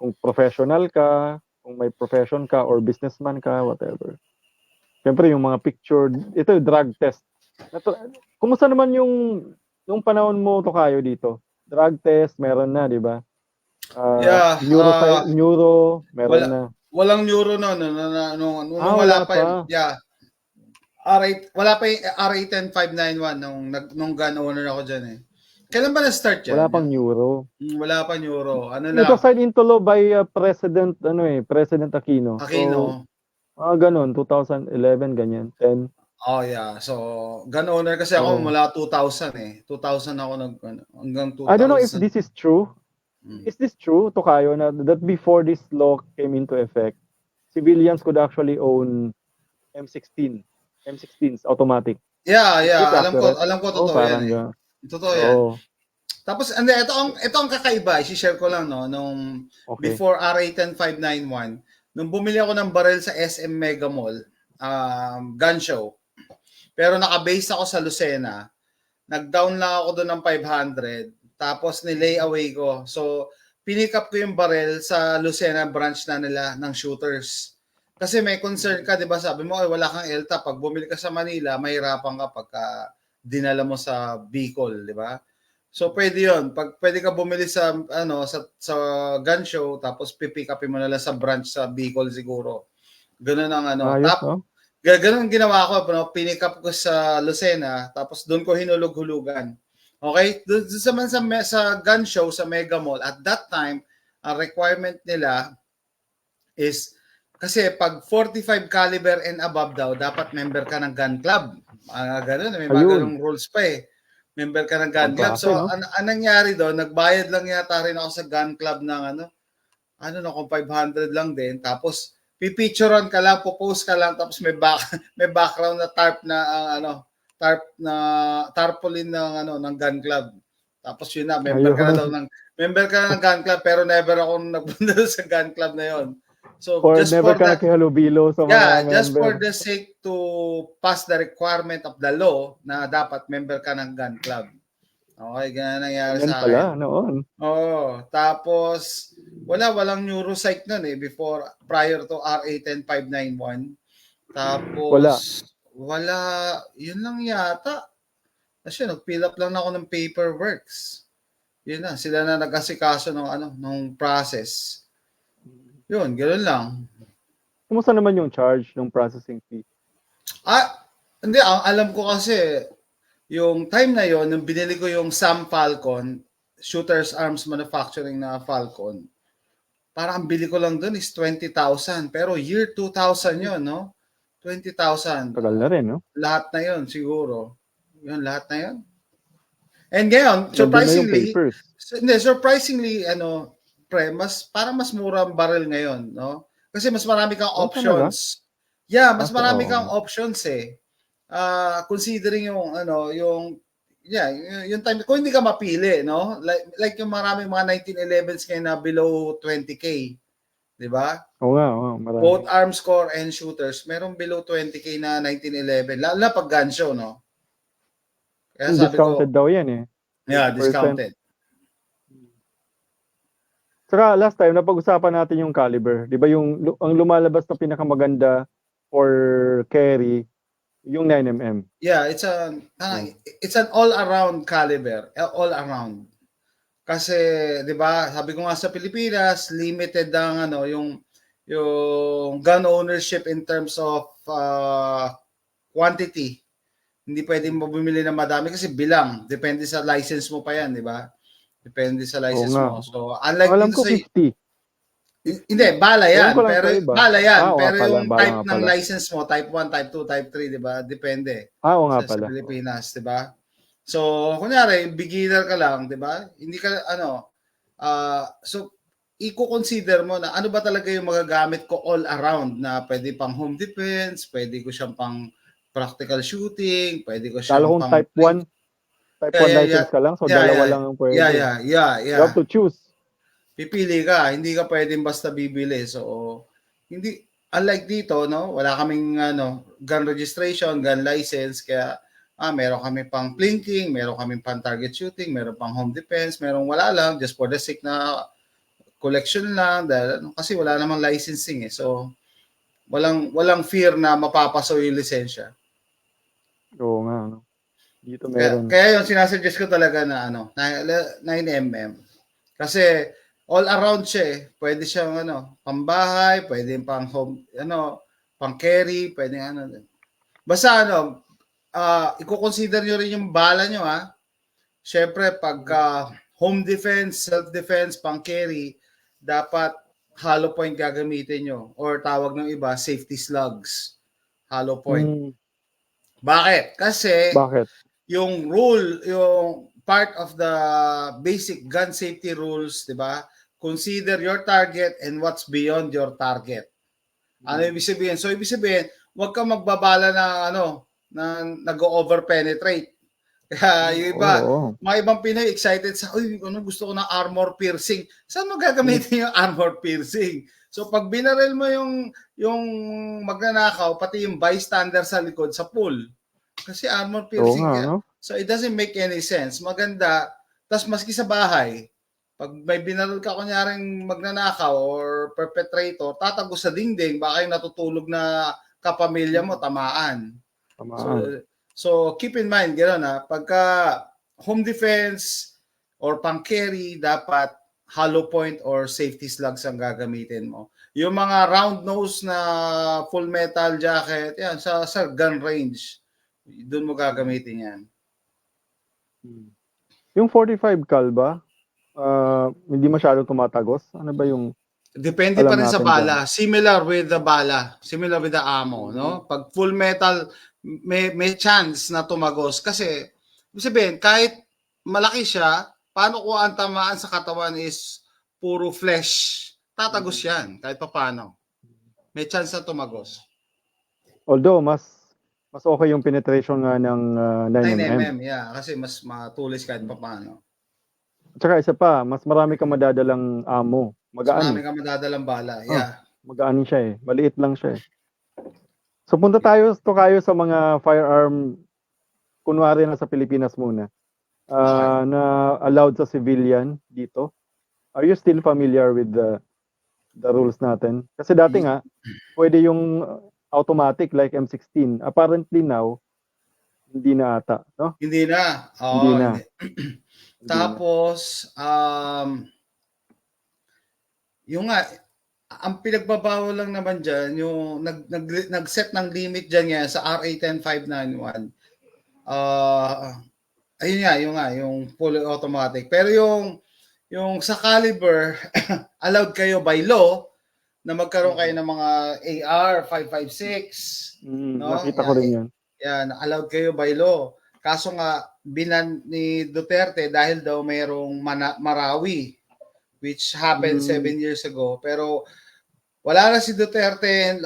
kung professional ka, kung may profession ka or businessman ka, whatever. Siyempre yung mga picture, ito yung drug test. Kumusta naman yung panahon mo, Tokayo, dito? Drug test, meron na, di ba? Yeah, Neuro, meron na. walang neuro no, nung Wala wala pa yun. pa. Yeah. Wala pa yung RA 10591 nung gun owner ako diyan eh. Kailan ba na-start yan? Wala pang neuro. Wala pa neuro. Ano It was lang, signed into law by President Aquino. Aquino. So, ganun, 2011, ganyan, 10. Oh yeah. So, gun owner kasi ako mula 2000 eh. 2000 ako hanggang 2000. I don't know if this is true. Is this true, Tokayo, that before this law came into effect, civilians could actually own M16, M16s automatic? Yeah. Alam ko totoo yan. Totoo yan. Tapos ito ang kakaiba, i-share ko lang no nung before RA 10591, nung bumili ako ng baril sa SM Mega Mall, gun show. Pero naka-base ako sa Lucena. Nag-down lang ako doon ng 500, tapos ni-layaway ko. So, pinick up ko yung baril sa Lucena branch na nila ng shooters. Kasi may concern ka, di ba? Sabi mo, wala kang ELTA. Pag bumili ka sa Manila, mahirapan ka pagka dinala mo sa Bicol, di ba? So, pwede yun. Pwede ka bumili sa gun show, tapos pipick upin mo na lang sa branch sa Bicol siguro. Ganun ang Ganun ginawa ko, pinick up ko sa Lucena, tapos doon ko hinulog-hulugan. Okay? Doon sa gun show sa Mega Mall, at that time, ang requirement nila is, kasi pag 45 caliber and above daw, dapat member ka ng gun club. Ganun, may mga ganung rules pa eh. Member ka ng gun club. So, anong nangyari doon, nagbayad lang yata rin ako sa gun club ng kung 500 lang din. Tapos, pipicturean ka lang, post ka lang, tapos may background na tarpaulin ng gun club. Tapos yun na, member ka ng gun club, pero never ako nagpunta sa gun club na yon. So just for the sake to pass the requirement of the law na dapat member ka ng gun club. Okay, ganun nangyari sa akin. Pala, noon. Tapos walang neuropsych noon eh prior to RA 10591. Tapos wala, yun lang yata. Kasi nag-fill up lang ako ng paperworks. Yun na, sila na nag-asikaso ng process. Yun, ganoon lang. Kumusta naman yung charge ng processing fee? Hindi, ang alam ko kasi yung time na yon, nung binili ko yung Sam Falcon, Shooters Arms Manufacturing na Falcon, parang ang bili ko lang doon is 20,000. Pero year 2000 yon, no? 20,000. Tagal na rin, no? Lahat na yon siguro. Yun, lahat na yon. And ngayon, surprisingly, parang mas mura ang barrel ngayon, no? Kasi mas marami kang options. Yeah, mas marami kang options eh. Considering yung time kung hindi ka mapili, no? Like yung maraming mga 1911s ngayon na below 20k, 'di ba? Marami. Both arms core and shooters, merong below 20k na 1911, lalo na pag gun show, no? Kaya sabi discounted daw 'yan eh. Yeah, discounted. Saka last time napag-usapan natin yung caliber, 'di ba? Ang lumalabas na pinakamaganda for carry yung 9mm. Yeah, it's an all-around caliber, all around. Kasi 'di ba, sabi ko nga sa Pilipinas, limited ang yung gun ownership in terms of quantity. Hindi pwedeng bumili ng madami kasi bilang, depende sa license mo pa 'yan, 'di ba? Depende sa license mo. So, unlike alam ko 50. Hindi, bala yan. Pero yung type ng pala. license mo, type 1, type 2, type 3, di ba? Depende. Nga sa Pilipinas, di ba? So, kunyari, beginner ka lang, di ba? Hindi ka, so, i-consider mo na ano ba talaga yung magagamit ko all around na pwede pang home defense, pwede ko siyang pang practical shooting, pwede ko siyang pang type 1. Type 1 license ka lang, so dalawa lang ang pwede. Yeah. You have to choose. Pipili ka, hindi ka pwedeng basta bibili. So, hindi, unlike dito, no, wala kaming gun registration, gun license, kaya meron kami pang plinking, meron kami pang target shooting, meron pang home defense, meron wala lang, just for the sake na collection lang dahil kasi wala namang licensing eh. So walang fear na mapapaso yung lisensya. Oo nga, no? Dito meron. Kaya yung sinasuggest ko talaga na 9mm. Kasi all around siya eh. Pwede siyang pambahay, pwede pang home, pang carry, pwede Basta i-consider nyo rin yung bala nyo ha. Syempre pagka home defense, self-defense, pang carry, dapat hollow point gagamitin nyo or tawag ng iba, safety slugs. Hollow point. Bakit? Kasi yung rule, yung part of the basic gun safety rules, 'di ba? Consider your target and what's beyond your target. Ano ibig sabihin? So ibig sabihin, huwag kang magbabala na na nag-over penetrate. Kaya yung iba, mga ibang Pinoy excited sa, gusto ko ng armor piercing. Saan mo gagamitin yung armor piercing? So pag binaril mo yung magnanakaw, pati yung bystander sa likod sa pool. Kasi armor piercing yan. So it doesn't make any sense. Maganda, tas maski sa bahay, pag may binaril ka kunyaring magnanakaw or perpetrator, tatago sa dingding, baka yung natutulog na kapamilya mo, tamaan. So keep in mind, gano'n pagka home defense or pang carry, dapat hollow point or safety slugs ang gagamitin mo. Yung mga round nose na full metal jacket, yan, sa gun range, doon mo gagamitin yan. Yung 45 cal ba? Hindi masyadong tumatagos? Ano ba yung depende pa rin sa bala. Similar with the bala. Similar with the ammo, no? Pag full metal, may chance na tumagos. Kasi, sabihin, kahit malaki siya, paano kung ang tamaan sa katawan is puro flesh? Tatagos yan, kahit pa paano. May chance na tumagos. Although, mas okay yung penetration nga ng 9mm. Yeah. Kasi mas matulis kahit pa paano. Tsaka isa pa, mas marami kang madadalang ammo. Magaan. Marami kang madadalang bala. Yeah. Magaan siya eh. Maliit lang siya eh. So punta tayo sa mga firearm kunwari na sa Pilipinas muna. Na allowed sa civilian dito. Are you still familiar with the rules natin? Kasi dati nga pwede yung automatic like M16. Apparently now hindi na ata, no? Hindi na. Hindi na. Tapos, yung ang pinagbabawal lang naman dyan, yung nag-set ng limit dyan nga sa RA 10591, ayun nga, yung fully automatic. Pero yung sa caliber, allowed kayo by law na magkaroon kayo ng mga AR 556. No? Nakita ko rin yan. Yan, allowed kayo by law. Kaso nga, binan ni Duterte dahil daw mayroong Marawi, which happened 7 years ago. Pero wala na si Duterte,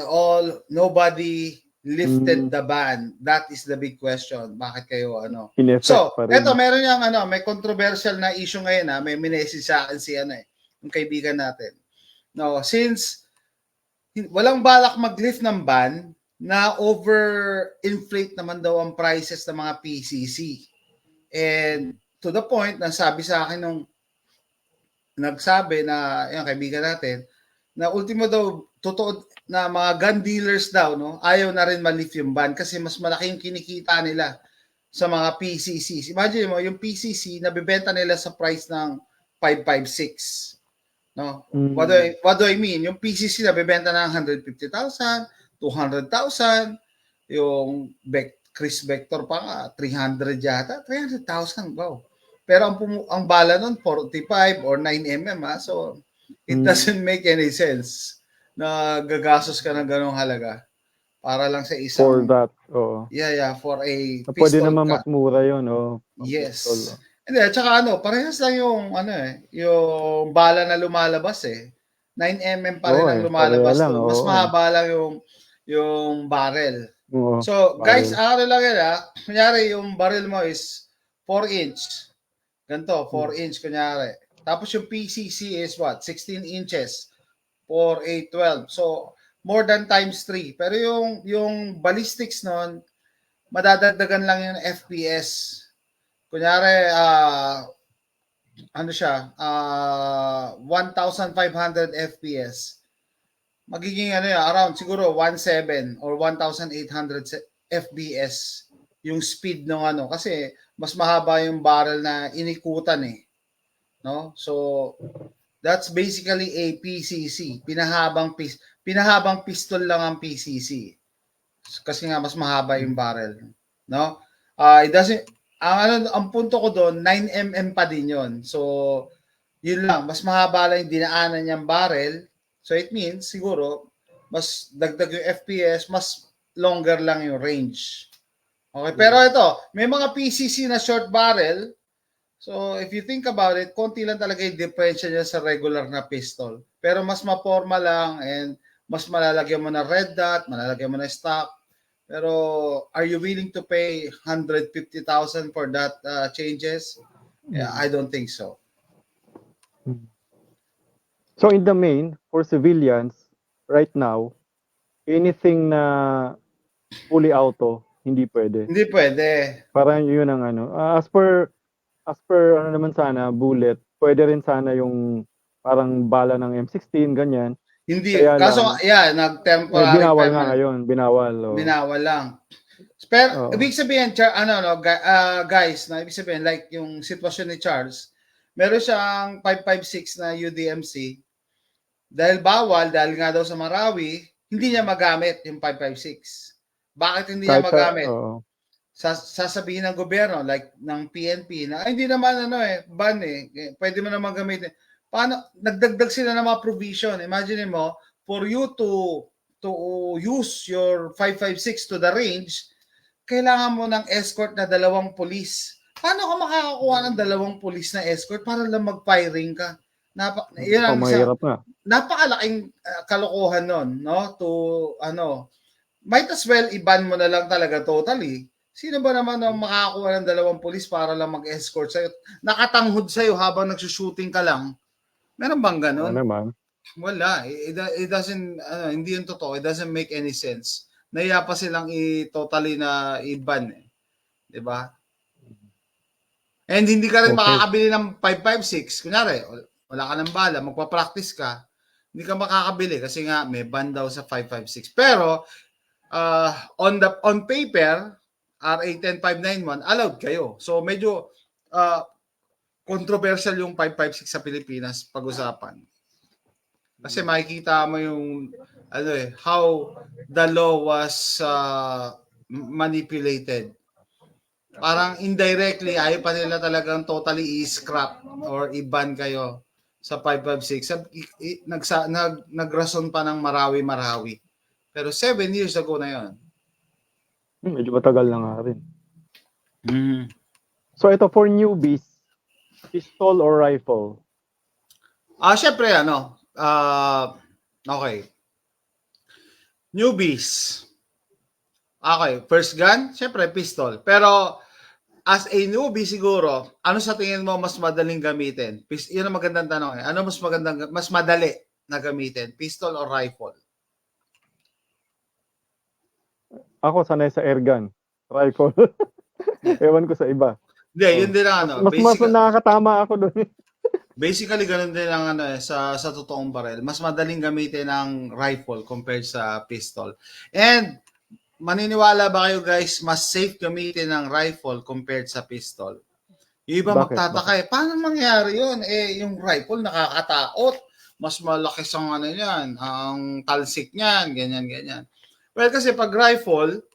nobody lifted the ban. That is the big question. Bakit kayo So, eto meron yang may controversial na issue ngayon may minessage sa akin si yung kaibigan natin. No, since walang balak mag-lift ng ban, na over-inflate naman daw ang prices ng mga PCC. And to the point na sabi sa akin nung nagsabi na yung kaibigan natin na ultimo daw totoo na mga gun dealers daw ayaw na rin ma-lift yung ban kasi mas malaki yung kinikita nila sa mga PCCs. Imagine mo yung PCC nabebenta nila sa price ng 556. No? What do I mean? Yung PCC nabebenta ng 150,000, 200,000, yung Chris Vector pa nga 300 yata, 300,000, wow. Pero ang bala nun 45 or 9mm so it doesn't make any sense na gagastos ka ng ganong halaga para lang sa isang for that. for a pistol. Pwede naman mas mura yun, Yes. Hindi, tsaka parehas lang yung yung bala na lumalabas 9mm pa rin ang lumalabas doon. Mas mahaba lang yung barrel. So, guys, lang yan kunyari yung barrel mo is 4 inch. Ganito, 4 inch kunyari. Tapos yung PCC is what? 16 inches. 4, 8, 12. So, more than times 3. Pero yung ballistics nun, madadagdagan lang yung FPS. Kunyari, ano siya, 1,500 FPS. Magiging ano yan, around siguro 1,700 or 1,800 FPS yung speed ng ano. Kasi mas mahaba yung barrel na inikutan eh. No? So, that's basically a PCC. Pinahabang pistol lang ang PCC. Kasi nga mas mahaba yung barrel. No? It doesn't, ang punto ko doon, 9mm pa din yon. So, yun lang, mas mahaba lang yung dinaanan niyang barrel. So it means, siguro, mas dagdag yung FPS, mas longer lang yung range. Okay, pero ito, may mga PCC na short barrel. So if you think about it, konti lang talaga yung differential niya sa regular na pistol. Pero mas maporma lang and mas malalagyan mo na red dot, malalagyan mo na stock. Pero are you willing to pay 150,000 for that changes? Yeah, I don't think so. So in the main, for civilians, right now, anything na fully auto, hindi pwede. Hindi pwede. Parang yun ang ano. As per ano naman sana, bullet, pwede rin sana yung parang bala ng M16, ganyan. Hindi. Kaya kaso, yeah, nag-temporary. Binawal nga ngayon. Binawal. Binawal lang. Pero, ibig sabihin, guys, na ibig sabihin, like yung sitwasyon ni Charles, meron siyang 5.56 na UDMC. Dahil bawal, dahil nga daw sa Marawi, hindi niya magamit yung 5.56. Bakit hindi niya magamit? Sasabihin ng gobyerno, like ng PNP, na hindi naman ban pwede mo naman gamitin. Paano? Nagdagdag sila ng mga provision. Imagine mo, for you to use your 5.56 to the range, kailangan mo ng escort na 2 pulis. Paano ka makakakuha ng 2 pulis na escort para lang mag-firing ka? Napakalaking kalokohan nun, no? Might as well iban mo na lang talaga totally. Sino ba naman ang makakakuha ng 2 pulis para lang mag-escort sa'yo? Nakatanghod sa'yo habang nagsushooting ka lang. Meron bang ganun? Ano naman? Wala. It doesn't, hindi yung totoo. It doesn't make any sense. Naiya pa silang totally na iban. Diba? And hindi ka rin makakabili ng 5.56. Kunyari, wala ka ng bala, magpa-practice ka, hindi ka makakabili kasi nga may ban daw sa 5.56. Pero, on paper, RA 10591, allowed kayo. So, medyo controversial yung 5.56 sa Pilipinas pag-usapan. Kasi makikita mo yung how the law was manipulated. Parang indirectly, ayaw pa nila talagang totally i-scrap or i-ban kayo sa 5.56. Nagrason pa ng Marawi. Pero 7 years ago na yon. Medyo matagal na nga rin. So ito, for newbies, pistol or rifle? Syempre, okay. Newbies. Okay, first gun, syempre pistol. Pero as a newbie siguro, ano sa tingin mo mas madaling gamitin? Yun ang magandang tanong. Ano mas madali na gamitin? Pistol or rifle? Ako sanay sa airgun. Rifle. Ewan ko sa iba. Hindi, yun din ang Mas nakakatama ako doon. Basically, ganun din ang sa totoong barrel. Mas madaling gamitin ang rifle compared sa pistol. And maniniwala ba kayo guys, mas safe gamitin ang rifle compared sa pistol? Yung iba magtataka paano mangyari yun? Yung rifle nakakatakot. Mas malaki ang yan, ang talsik niyan, ganyan. Well, kasi pag rifle,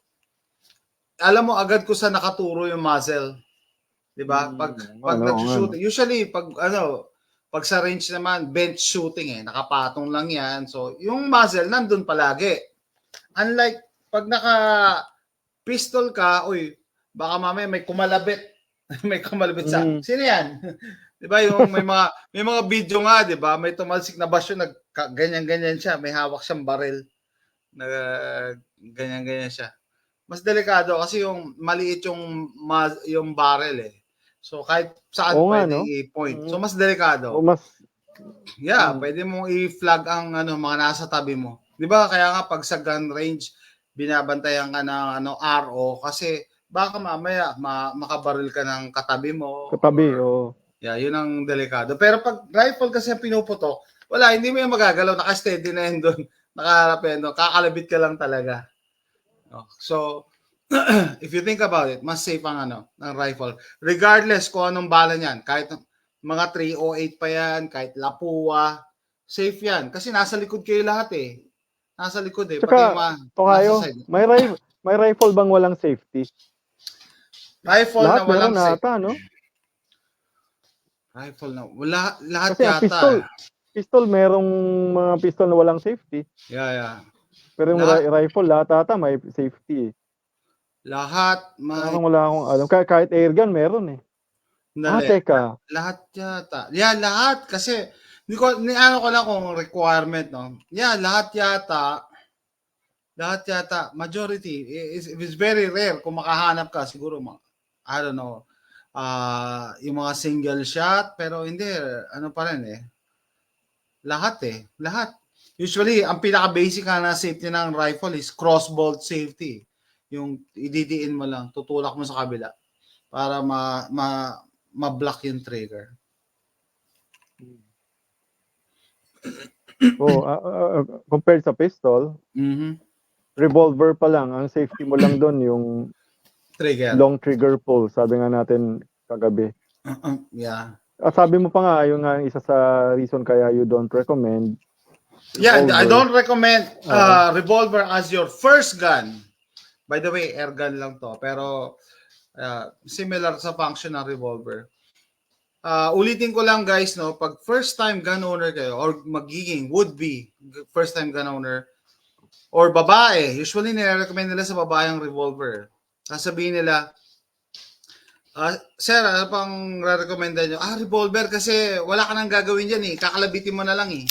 alam mo agad ko sa nakaturo yung muzzle. 'Di ba? Pag nag-shoot, usually pag sa range naman, bench shooting nakapatong lang yan. So, yung muzzle nandun palagi. Unlike pag naka-pistol ka, baka mamaya may kumalabit. May kumalabit sa... Sino yan? Diba yung may mga video nga, diba? May tumalsik na basyo, ganyan-ganyan siya. May hawak siyang baril. Ganyan-ganyan siya. Mas delikado kasi yung maliit yung barrel So, kahit saan pwede i-point. So, mas delikado. Pwede mong i-flag ang mga nasa tabi mo. Diba? Kaya nga pag sa gun range, binabantayan ka ng RO kasi baka mamaya makabaril ka ng katabi mo. Katabi, oo. Yeah, yun ang delikado. Pero pag rifle kasi ang pinuputok, wala, hindi mo yan magagalaw. Naka-steady na yan doon. Nakaharap yan doon. Kakalabit ka lang talaga. So, if you think about it, mas safe ang ng rifle. Regardless kung anong bala niyan. Kahit mga 308 pa yan, kahit Lapua, safe yan. Kasi nasa likod kayo lahat eh. Nasa likod eh. Tsaka, Tokayo, may rifle bang walang safety? Rifle lahat na walang meron ata, no? Rifle na. Wala, lahat kasi yata. Pistol, merong mga pistol na walang safety. Yeah. Pero yung rifle, lahat ata may safety. Lahat. Wala akong alam. Kahit airgun, meron eh. Teka. Lahat yata. Yeah, lahat. Kasi, niano ko lang kung requirement, no? Yeah, lahat yata. Majority. It's very rare kung makahanap ka. Siguro, I don't know. Yung mga single shot. Pero hindi, pa rin eh. Lahat. Usually, ang pinaka-basic na safety ng rifle is crossbolt safety. Yung ididiin mo lang, tutulak mo sa kabila para ma-block yung trigger. Compared sa pistol, revolver pa lang, ang safety mo lang doon yung trigger. Long trigger pull, sabi nga natin kagabi. Yeah. Sabi mo pa nga, yung isa sa reason kaya you don't recommend. Yeah, I don't recommend revolver as your first gun. By the way, air gun lang to. Pero similar sa function ng revolver. Ulitin ko lang guys, no, pag first time gun owner kayo or magiging would-be first time gun owner or babae, usually nire-recommend nila sa babae ang revolver. Sasabihin nila, sir, ano pang re-recommenda nyo? Revolver kasi wala ka nang gagawin dyan eh. Kakalabitin mo na lang eh.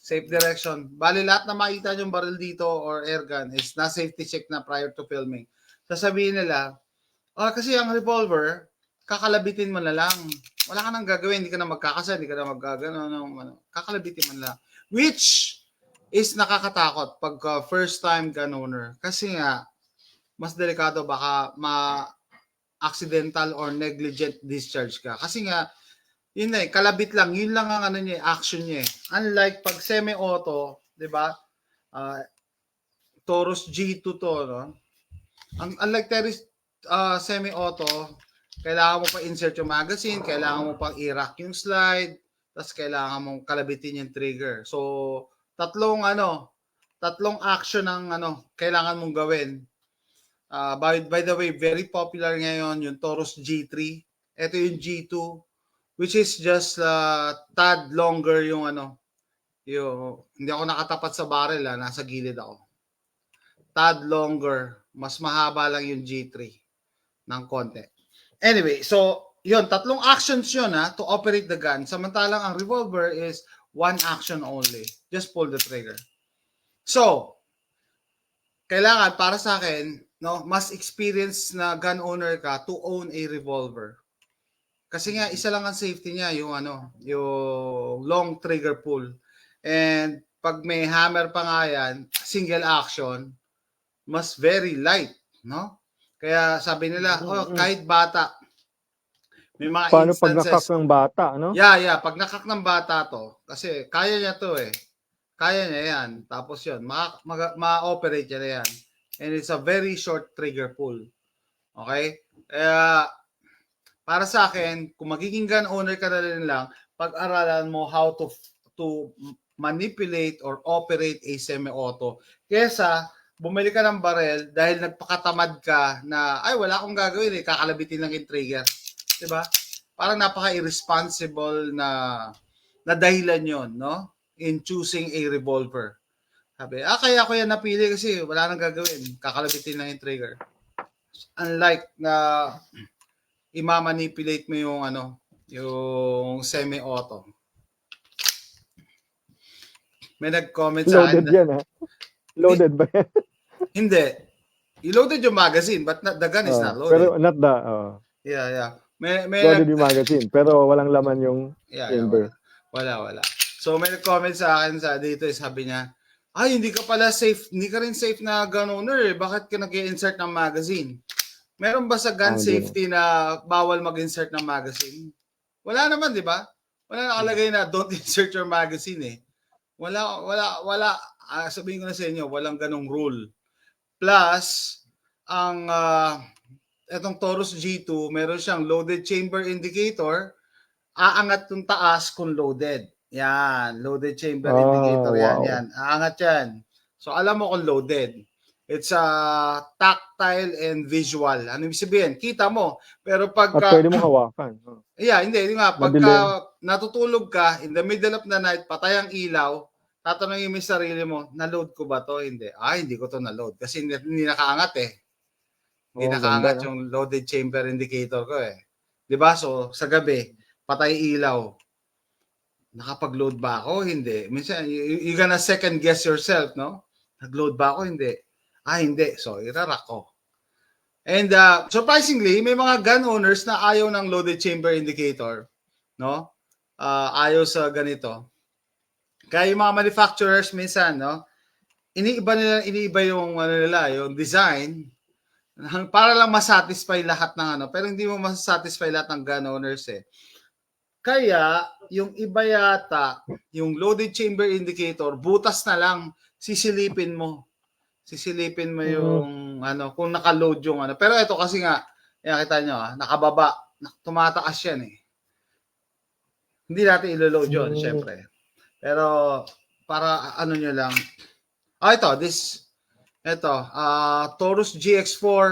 Safe direction. Bali, lahat na makita yung barrel dito or air gun is na safety check na prior to filming. Sasabihin nila, kasi ang revolver, kakalabitin mo na lang. Wala ka nang gagawin. Hindi ka na magkakasa, hindi ka na magkagano. Kakalabitin mo na lang. Which is nakakatakot pag first time gun owner. Kasi nga, mas delikado baka accidental or negligent discharge ka. Kasi nga, yun kalabit lang. Yun lang ang action niya. Unlike pag semi-auto, di ba? Taurus G2 to, no? Unlike semi-auto, kailangan mo pa insert yung magazine, kailangan mo pa i-rack yung slide, tapos kailangan mong kalabitin yung trigger. So, tatlong action ang kailangan mong gawin. By the way, very popular ngayon yung Taurus G3. Ito yung G2, which is just tad longer yung hindi ako nakatapat sa barrel, nasa gilid ako. Tad longer, mas mahaba lang yung G3 ng konti. Anyway, so yun, tatlong actions yun to operate the gun. Samantalang ang revolver is one action only. Just pull the trigger. So, kailangan para sa akin, no, mas experienced na gun owner ka to own a revolver. Kasi nga isa lang ang safety niya, yung yung long trigger pull. And pag may hammer pa nga yan, single action, mas very light, no? Kaya sabi nila, kahit bata, may mga paano instances. Pag nakak ng bata, no? Yeah, pag nakak ng bata to, kasi kaya niya to eh. Kaya niya yan. Tapos yun, ma-operate niya yan. And it's a very short trigger pull. Okay? Para sa akin, kung magiging gun owner ka na rin lang, pag-aralan mo how to manipulate or operate a semi-auto. Kesa, bumili ka ng barrel dahil nagpakatamad ka na, wala akong gagawin eh, kakalabitin lang yung trigger. Diba? Parang napaka-irresponsible na dahilan yon, no? In choosing a revolver. Sabi, kaya ko yan napili kasi wala nang gagawin. Kakalabitin lang yung trigger. Unlike na i-manipulate mo yung yung semi-auto. May nag-comment sa akin. Loaded yan, ha? Loaded ba yan? Hindi. I-loaded yung magazine, but the gun is not loaded. Pero not the... Yeah. May loaded yung magazine, pero walang laman yung chamber. Wala. So may nag-comment sa akin dito, sabi niya, hindi ka pala safe, hindi ka rin safe na gun owner eh. Bakit ka nag-i-insert ng magazine? Meron ba sa gun safety na bawal mag-insert ng magazine? Wala naman, di ba? Wala nakalagay na don't insert your magazine eh. Wala. Sabihin ko na sa inyo, walang ganong rule. Plus, ang itong Taurus G2, meron siyang loaded chamber indicator, aangat yung taas kung loaded. Yan, loaded chamber indicator yan. Aangat yan. So, alam mo kung loaded. It's tactile and visual. Ano ibig sabihin? Kita mo. Pero pagka... At pwede mo hawakan. Yeah, hindi nga. Pagka natutulog ka, in the middle of the night, patay ang ilaw, tatanungin mo yung sarili mo, na-load ko ba to? Hindi. Hindi ko to na-load. Kasi hindi nakaangat eh. Hindi nakaangat yung loaded chamber indicator ko eh. Diba? So, sa gabi, patay ilaw. Nakapag-load ba ako? Hindi. Minsan, you gonna second guess yourself, no? Nag-load ba ako? Hindi. Hindi. So, irarak ko. And surprisingly, may mga gun owners na ayaw ng loaded chamber indicator, no? Ayaw sa ganito. Kaya yung mga manufacturers minsan, no, iniiba yung yung design para lang masatisfy lahat ng pero hindi mo masasatisfy lahat ng gun owners eh. Kaya yung iba yata, yung loaded chamber indicator, butas na lang, sisilipin mo yung kung naka-load yung Pero ito kasi nga, kita nyo nakababa, tumataas yan eh. Hindi natin ilo-load yun, syempre. Pero para nyo lang. Ito, Taurus GX4.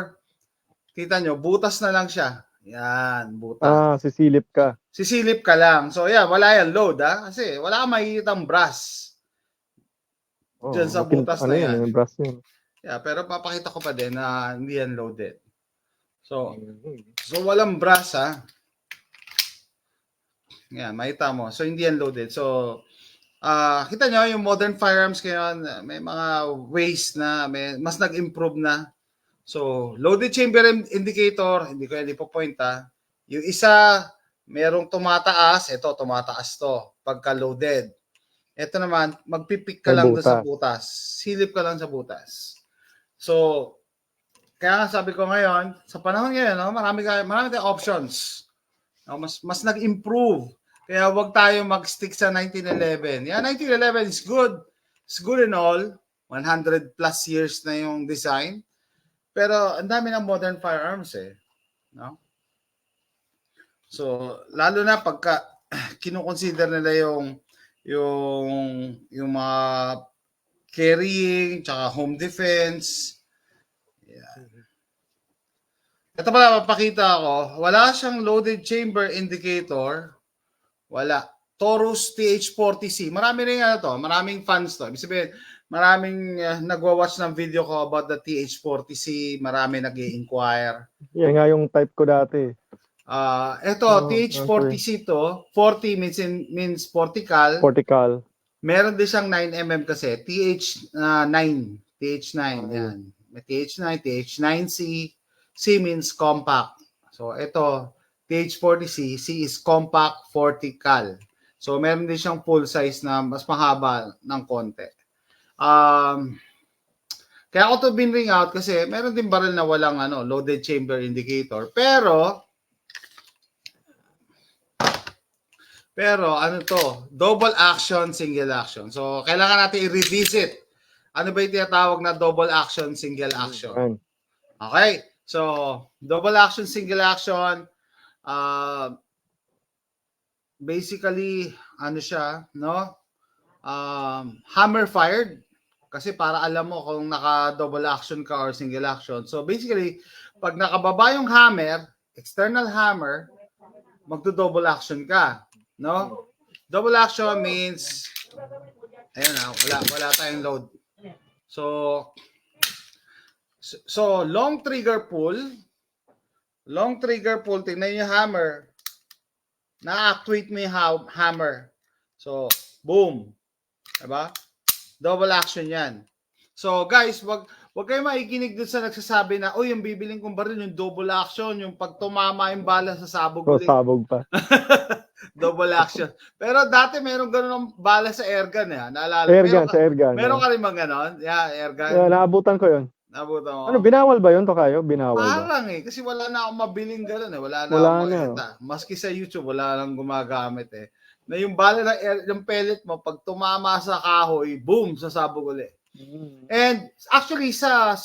Kita nyo, butas na lang siya. Yan, butas. Sisilip ka. Sisilip ka lang. So wala yan load kasi wala kang makikitang brass. Diyan sa butas na yan. Brass yun. Yeah, pero papakita ko pa din na hindi yan loaded. So walang brass Yan, makita mo. So hindi yan loaded. So kita nyo yung modern firearms ngayon, may mga ways na mas nag-improve na. So loaded chamber indicator, hindi ko yan ipo-point Yung isa, merong tumataas. Ito, tumataas to pagka loaded. Ito naman, magpipik ka lang doon sa butas. Silip ka lang sa butas. So, kaya nga sabi ko ngayon, sa panahon ngayon, marami tayong options. Mas nag-improve. Kaya wag tayo mag-stick sa 1911. Yeah, 1911 is good. It's good and all. 100 plus years na yung design. Pero ang dami ng modern firearms no? So, lalo na pagka kinukonsider nila yung mga carrying, tsaka home defense. Yeah. Ito pala, papakita ko. Wala siyang loaded chamber indicator. Wala. Taurus TH40C. Marami rin maraming fans to. Ibig sabihin, maraming nagwa-watch ng video ko about the TH40C. Marami nag-i-inquire. Yan nga yung type ko dati. Ito, TH40C to. 40 means vertical. Vertical. Meron din siyang 9mm kasi. TH9. TH9. Yan. May TH9, TH9C. C means compact. So, ito, TH40C. C is compact vertical. So, meron din siyang full size na mas mahaba ng konti. Kaya ako to binring out kasi meron din baril na walang loaded chamber indicator. Pero double action, single action. So, kailangan natin i-revisit. Ano ba yung tinatawag na double action, single action? Okay. So, double action, single action, basically, siya, no? Hammer fired. Kasi para alam mo kung naka-double action ka or single action. So, basically, pag nakababa yung hammer, external hammer, magdo-double action ka. No? Double action means wala tayong load. So long trigger pull, tingnan yung hammer. Na-actuate mo yung hammer. So, boom. Diba? Double action yan. So, guys, wag kayo maikinig dun sa nagsasabi na, yung bibiling kong baril, yung double action, yung pag tumama yung bala sa sabog. Sabog pa. Double action. Pero dati meron ganun bala sa airgun. Naalala? Sa airgun. Meron ka rin bang ganon? Yeah, airgun. Yeah, naabutan ko yun. Nabutan mo. Ano, binawal ba yun, Tokayo? Binawal ba? Parang kasi wala na akong mabiling gano'n eh. Wala na Wala akong na. makikita. Maski sa YouTube, wala nang gumagamit eh. Na yung bala ng pellet mo, pag tumama sa kahoy, boom, sasabog ulit. And actually sa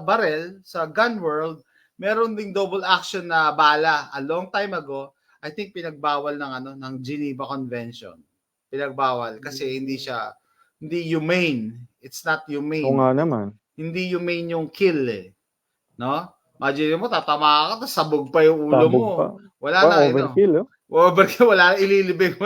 barrel, sa gun world, meron ding double action na bala. A long time ago, I think pinagbawal ng Geneva Convention. Pinagbawal kasi hindi humane. It's not humane. Oo nga naman. Hindi humane yung kill eh. No? Imagine mo, tatama ka, tapos sabog pa yung ulo Sabog mo. pa. Wala na. Overkill, oh. Overkill, wala na ililibing.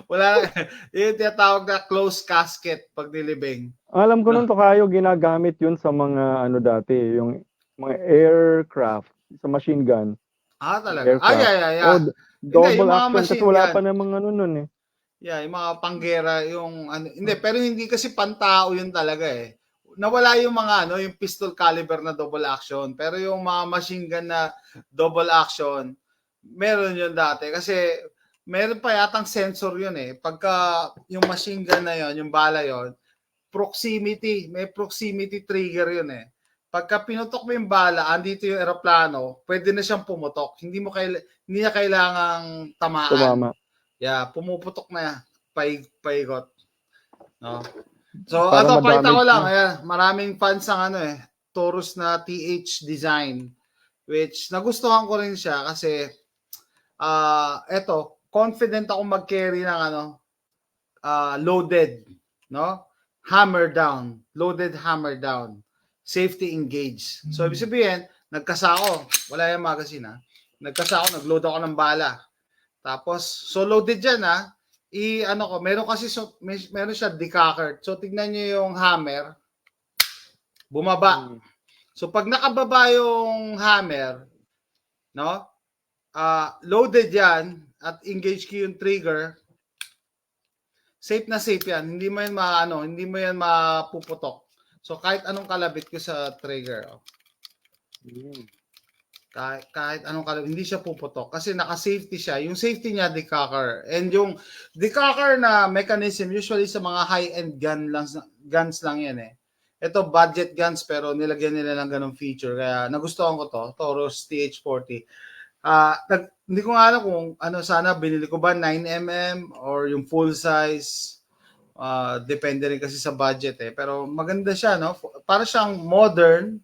Wala na. Yung tinatawag na closed casket pag nilibing. Alam ko nun, Tokayo, ginagamit yun sa mga dati, yung mga aircraft, sa machine gun. Talaga? Yeah. Double action kasi wala pa namang nun eh. Yeah, yung mga panggera, hindi, pero hindi kasi pantao yun talaga eh. Nawala yung mga yung pistol caliber na double action, pero yung mga machine gun na double action, meron yun dati kasi meron pa yatang sensor yun eh. Pagka yung machine gun na yun, yung bala yun, may proximity trigger yun eh. Pagka pinutok mo yung bala, andito yung eroplano, pwede na siyang pumutok. Hindi niya kailangang tamaan. Tumama. Yeah, pumuputok na paigot. No? So, pakita ko lang. Ayan, maraming fans ang Taurus na TH design. Which, nagustuhan ko rin siya kasi, confident ako mag-carry ng loaded. No? Hammer down. Loaded hammer down. Safety engage. So, ibig sabihin, nagkasako. Wala yung magazine, ha? Nagkasako, nagload ako ng bala. Tapos, so loaded dyan, ha? Meron kasi, meron siya decocker. So, tignan nyo yung hammer. Bumaba. So, pag nakababa yung hammer, no? Loaded yan, at engage ko yung trigger, safe na safe yan. Hindi mo yan mapuputok. So, kahit anong kalabit ko sa trigger, kahit anong kalabit, hindi siya puputok. Kasi naka-safety siya. Yung safety niya, decocker. And yung decocker na mechanism, usually sa mga high-end guns lang yan eh. Ito, budget guns, pero nilagyan nila ng ganong feature. Kaya nagustuhan ko to, Taurus TH40. Hindi ko nga alam kung sana binili ko ba 9mm or yung full size. Depende rin kasi sa budget eh. Pero maganda siya, no? Para siyang modern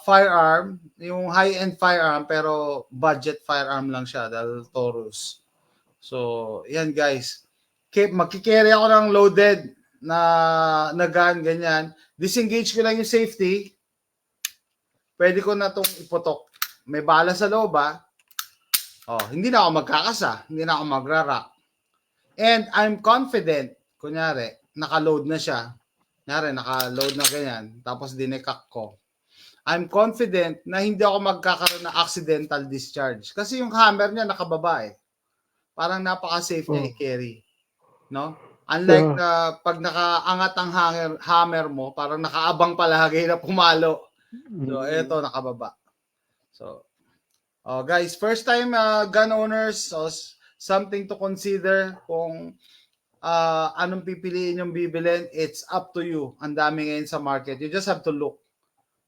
firearm, yung high-end firearm, pero budget firearm lang siya dahil Taurus. So, yan guys. Magkikerry ako ng loaded na gun, ganyan. Disengage ko lang yung safety. Pwede ko na itong iputok. May bala sa loob, hindi na ako magkakasa. Hindi na ako magra-rack. And I'm confident, kunyari, naka-load na siya. Kunyari, naka-load na ganyan. Tapos dinekak ko. I'm confident na hindi ako magkakaroon ng accidental discharge. Kasi yung hammer niya nakababa eh. Parang napaka-safe niya i-carry. No? Unlike na pag nakaangat ang hammer mo, parang nakaabang palagi na pumalo. So, eto nakababa. So, guys, first time gun owners, something to consider kung anong pipiliin yung bibilin, it's up to you. Ang dami ngayon sa market. You just have to look.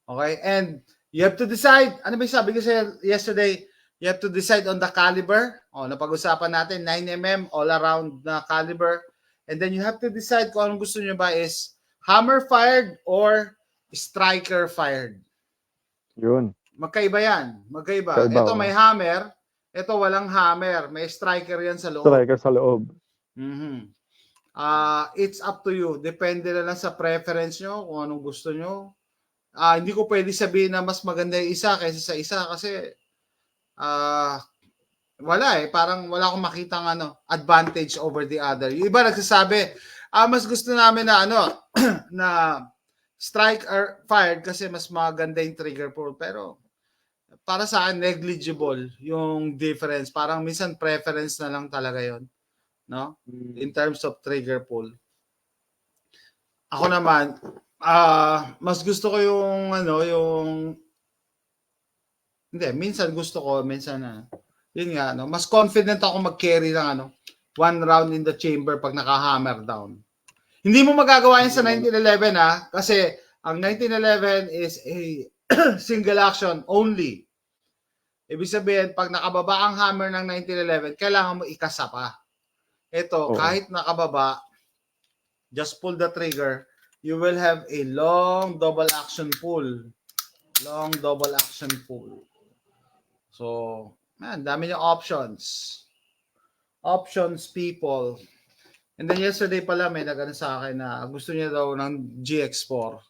Okay? And you have to decide. Ano ba yung sabi ko sa'yo yesterday? You have to decide on the caliber. Napag-usapan natin, 9mm all around na caliber. And then you have to decide kung anong gusto nyo ba is hammer-fired or striker-fired. Yun. Magkaiba yan. Magkaiba. Ito may hammer. Ito walang hammer. May striker yan sa loob. Striker sa loob. It's up to you. Depende na lang sa preference nyo kung anong gusto nyo. Hindi ko pwede sabihin na mas maganda yung isa kaysa sa isa kasi wala eh. Parang wala akong makitang advantage over the other. Yung iba nagsasabi, mas gusto namin na na strike or fired kasi mas maganda yung trigger pull. Pero para sa akin, negligible yung difference. Parang minsan preference na lang talaga yon, no? In terms of trigger pull. Ako naman, mas gusto ko yung hindi, minsan gusto ko, minsan yun nga, mas confident ako mag-carry ng one round in the chamber pag naka-hammer down. Hindi mo magagawa yan sa 1911 kasi Ang 1911 is a single action only. Ibig sabihin, pag nakababa ang hammer ng 1911, kailangan mo ikasa pa. Ito, kahit nakababa, just pull the trigger, you will have a long double action pull. Long double action pull. So, man, dami niyong options. Options, people. And then yesterday pala, may nagano sa akin na gusto niya daw ng GX4.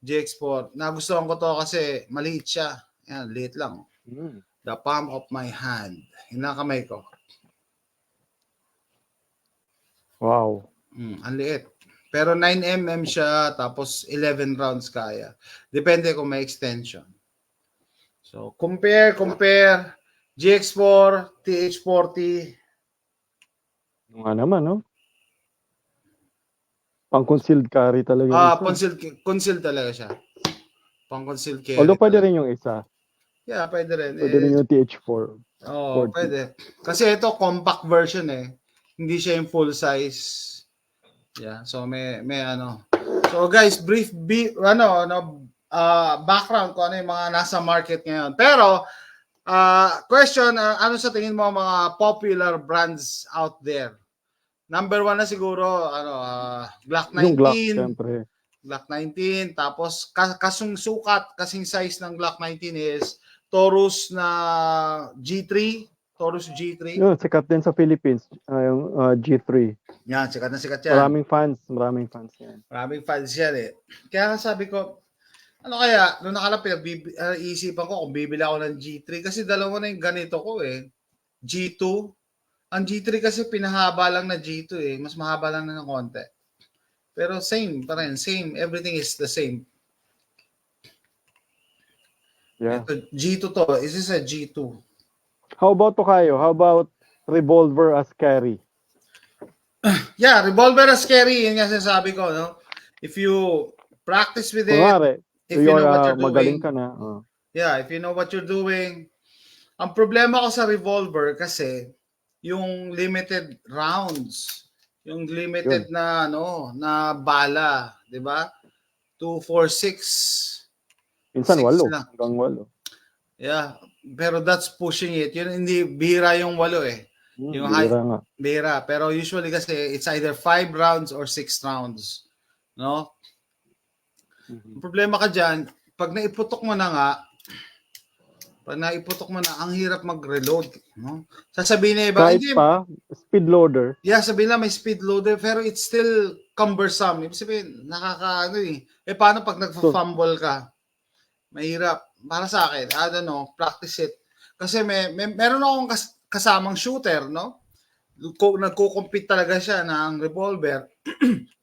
GX4. Nagustuhan ko to kasi maliit siya. Yan, liit lang. The palm of my hand. Hinakamay ko. Wow. Ang liit. Pero 9mm siya, tapos 11 rounds kaya. Depende kung may extension. So, compare. GX4, TH40. Nga naman, no? Pang-concealed carry talaga. Concealed talaga siya. Pang-concealed carry. Although pwede rin yung isa. Yeah, pwede rin. Pwede rin yung TH4. Oo, pwede. Kasi ito, compact version eh. Hindi siya yung full size. Yeah, so may ano. So guys, brief background ko ano yung mga nasa market ngayon. Pero question, ano sa tingin mo mga popular brands out there? Number 1 na siguro Glock 19. Yung Glock, syempre. Glock 19, tapos kasing size ng Glock 19 is Taurus na G3. Taurus G3. Yun, sikat din sa Philippines. Yung G3. Yan, sikat na sikat yan. Maraming fans yan. Maraming fans yan eh. Kaya sabi ko, ano kaya, nung nakalapit, iisipan ko kung bibili ako ng G3 kasi dalawa na yung ganito ko eh. G2. Ang G3 kasi pinahaba lang na G2 eh. Mas mahaba lang na ng konti. Pero same pa rin. Same. Everything is the same. Yeah. Ito, G2 to. Is this a G2? How about Tokayo? How about revolver as carry? Yeah, revolver as carry. Yun nga sinasabi ko, no? If you practice with it, if you know what you're doing. Ka na. Yeah, if you know what you're doing. Ang problema ko sa revolver kasi yung limited rounds. Yung limited na bala, 'di ba? 2, 4, 6. Minsan 8 hanggang 8. Yeah, pero that's pushing it. Yun hindi bihira yung 8 eh. Yung bihira. Pero usually kasi it's either 5 rounds or 6 rounds. No? Ang problema ka diyan, pag naiputok mo na, ang hirap mag-reload, no? Sasabihin na iba, kahit pa, speed loader. Yeah, sabihin na may speed loader, pero it's still cumbersome. Ibig sabihin, paano pag nag-fumble ka? Mahirap. Para sa akin, I don't know, practice it. Kasi meron akong kasamang shooter, no? Nagko-compete talaga siya ng revolver.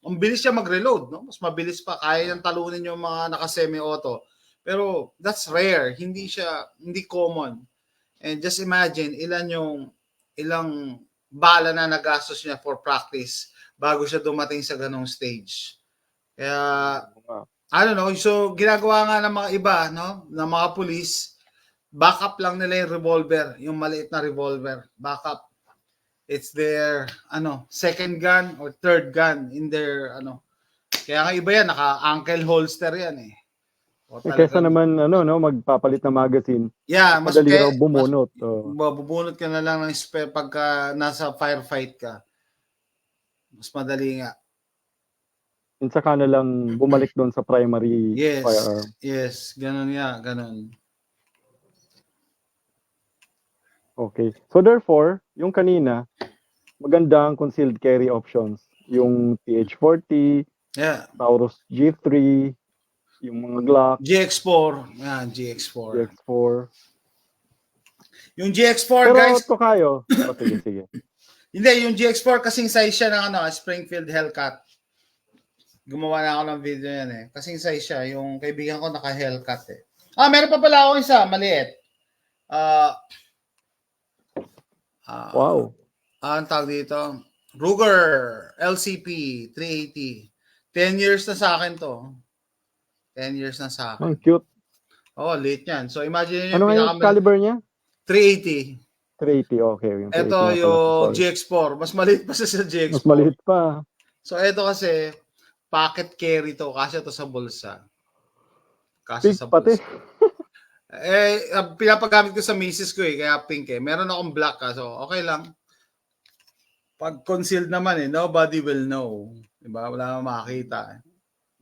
Ang bilis siya mag-reload, no? Mas mabilis pa. Kaya niyang talunin yung mga naka-semi-auto. Pero that's rare. Hindi common. And just imagine ilang bala na nagastos niya for practice bago siya dumating sa ganong stage. Kaya, I don't know. So, ginagawa nga ng mga iba, no? Ng mga police, backup lang nila yung revolver, yung maliit na revolver. Backup. It's their, second gun or third gun in their, Kaya nga iba yan, naka-ankle holster yan eh. Kesa naman magpapalit ng magazine. Yeah, madali raw bumunot. Bubunot ka na lang ng spare pagka nasa firefight ka. Mas madali nga. Minsan ka na lang bumalik doon sa primary firearm. Yes, ganun nga, ganun. Okay. So therefore, yung kanina, maganda ang concealed carry options. Yung TH40, Taurus G3, yung mga Glock. GX4. Yan, GX4. GX4. Yung GX4, pero guys. Pero kayo. Sige. Hindi, yung GX4 kasing size siya ng Springfield Hellcat. Gumawa na ako ng video yan eh. Kasing size siya. Yung kaibigan ko naka-Hellcat eh. Meron pa pala ako isa. Maliit. Wow. Ang tawag dito. Ruger LCP 380. 10 years na sa akin to. 10 years na sa akin. Ang cute. Late yan. So imagine nyo. Ano yung caliber niya? 380. 380, okay. Ito yung GX4. Mas maliit pa sa GX4. Mas maliit pa. So ito kasi, pocket carry to, kasya to sa bulsa. Kasya Pink sa pati. bulsa. Pinapagamit ko sa misis ko kaya pink Meron akong black so okay lang. Pag concealed naman nobody will know. Diba? Wala nang makakita.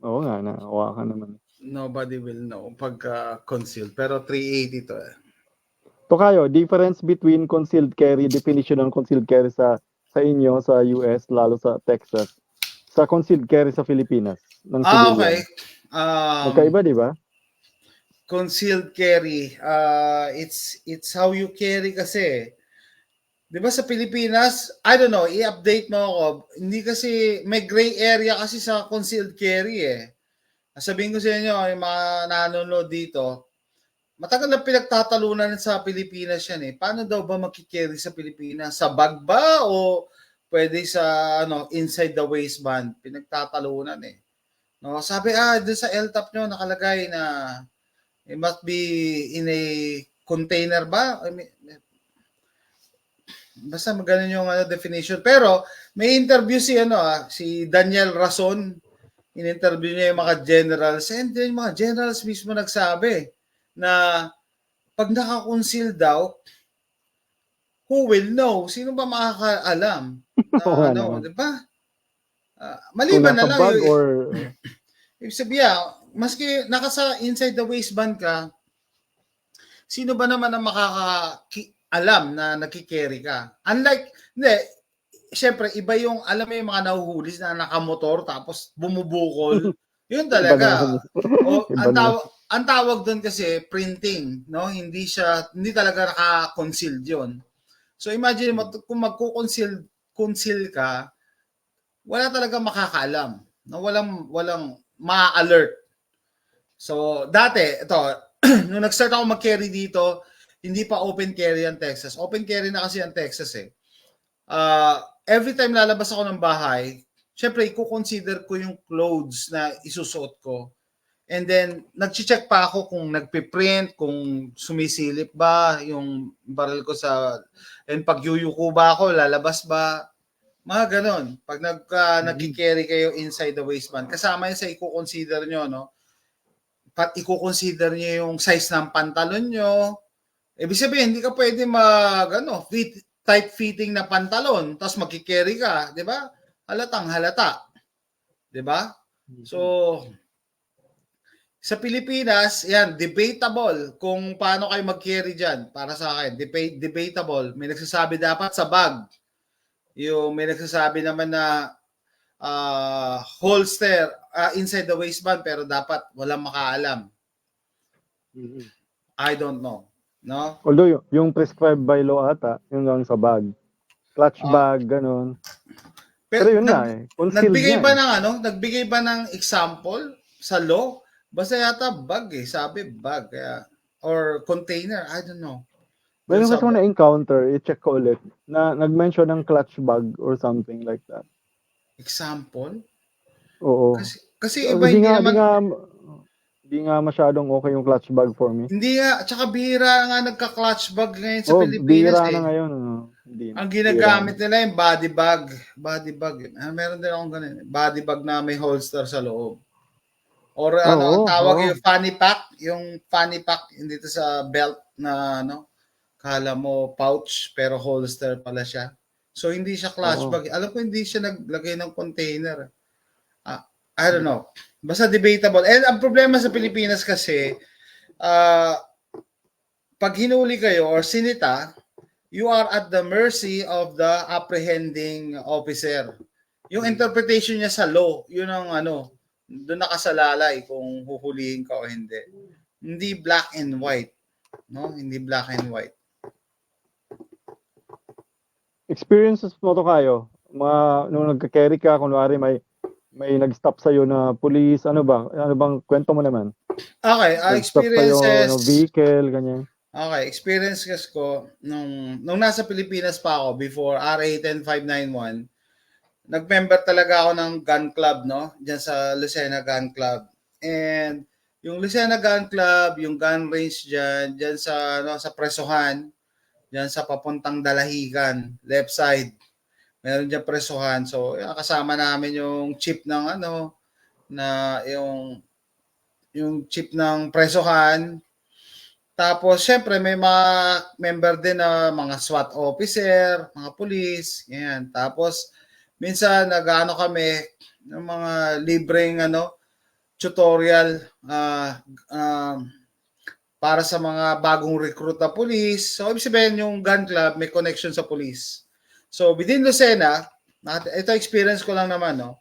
Oo nga, nakawa ka naman. Nobody will know pagka concealed. Pero 380 to Tokayo, difference between concealed carry, definition ng concealed carry sa inyo, sa US, lalo sa Texas, sa concealed carry sa Pilipinas, ng civilian. Okay. Magkaiba, di ba? Concealed carry, it's how you carry kasi. Di ba sa Pilipinas, I don't know, i-update mo ako, hindi kasi, may gray area kasi sa concealed carry Sabihin ko sa inyo, yung mga nanonood dito, matagal na pinagtatalunan sa Pilipinas yan Paano daw ba makikerry sa Pilipinas? Sa bag ba o pwede sa inside the waistband? Pinagtatalunan No, sabi doon sa LTAP nyo nakalagay na it must be in a container ba? I mean, basta maganon yung definition. Pero may interview si Daniel Rason. In-interview niya yung mga generals. And then yung mga generals mismo nagsabi na pag naka-conceal daw, who will know? Sino ba makakaalam? Di ba? Maliban na lang. Bag or... Ibig sabihin, maski nakasa inside the waistband ka, sino ba naman ang makakaalam na nakikerry ka? Unlike, syempre, iba yung, alam mo yung mga nahuhulis na nakamotor tapos bumubukol. Yun talaga. Ang tawag doon kasi printing, no? Hindi talaga naka-concealed yun. So imagine mo, kung magko-conceal ka, wala talaga makakaalam. No? Walang ma-alert. So, dati, ito, nung nag-start ako mag-carry dito, hindi pa open carry ang Texas. Open carry na kasi ang Texas every time lalabas ako ng bahay, syempre, i-consider ko yung clothes na isusuot ko. And then, nag-check pa ako kung nagpiprint, kung sumisilip ba yung barrel ko and pag yuyuko ba ako, lalabas ba, mga ganon. Pag nag-carry kayo inside the waistband, kasama yun sa i-consider nyo, no? I-consider nyo yung size ng pantalon nyo. Ibig sabihin, hindi ka pwede tight-fitting na pantalon, tapos magkikerry ka, di ba? Halatang halata. Di ba? So, sa Pilipinas, yan, debatable kung paano kayo mag-carry dyan. Para sa akin, debatable. May nagsasabi dapat sa bag. May nagsasabi naman na holster inside the waistband, pero dapat walang makaalam. I don't know. No? Although yung prescribed by law ata, yung lang sa bag. Clutch bag, ganun. Pero yun nagbigay ba ng example sa law? Basta yata bag sabi bag. Or container, I don't know. Meron kasi na-encounter, i-check ko ulit, na nag-mention ng clutch bag or something like that. Example? Oo. Kasi iba hindi nga masyadong okay yung clutch bag for me. Hindi tsaka bihira nga nagka-clutch bag ngayon sa Pilipinas. Bihira na ngayon. Ang ginagamit nila yung body bag. Meron din akong ganun. Body bag na may holster sa loob. Or ang tawag yung fanny pack. Yung fanny pack dito sa belt na kala mo pouch pero holster pala siya. So hindi siya clutch bag. Alam ko hindi siya naglagay ng container. I don't know. Basta debatable. And ang problema sa Pilipinas kasi, pag hinuli kayo or sinita, you are at the mercy of the apprehending officer. Yung interpretation niya sa law, yun ang doon nakasalalay kung huhulihin ka o hindi. Hindi black and white. No? Hindi black and white. Experiences mo to kayo? Nung nagka-carry ka, kunwari may nag-stop sa'yo na police, ano bang kwento mo naman? Okay, experiences. Sa'yo, vehicle, ganyan. Okay, experiences ko, nung nasa Pilipinas pa ako, before RA 10591, nag-member talaga ako ng gun club, Diyan sa Lucena Gun Club. And yung Lucena Gun Club, yung gun range diyan sa Presuhan, diyan sa papuntang Dalahigan, left side. Meron diyan Presuhan. So, kasama namin yung chief ng na yung chief ng presohan. Tapos, syempre, may mga member din na mga SWAT officer, mga police, yan. Tapos, minsan, nag-ano kami ng mga libreng, tutorial, para sa mga bagong recruit na police. So, ibig sabihin, yung gun club may connection sa police. So, within Lucena, ito experience ko lang naman, no?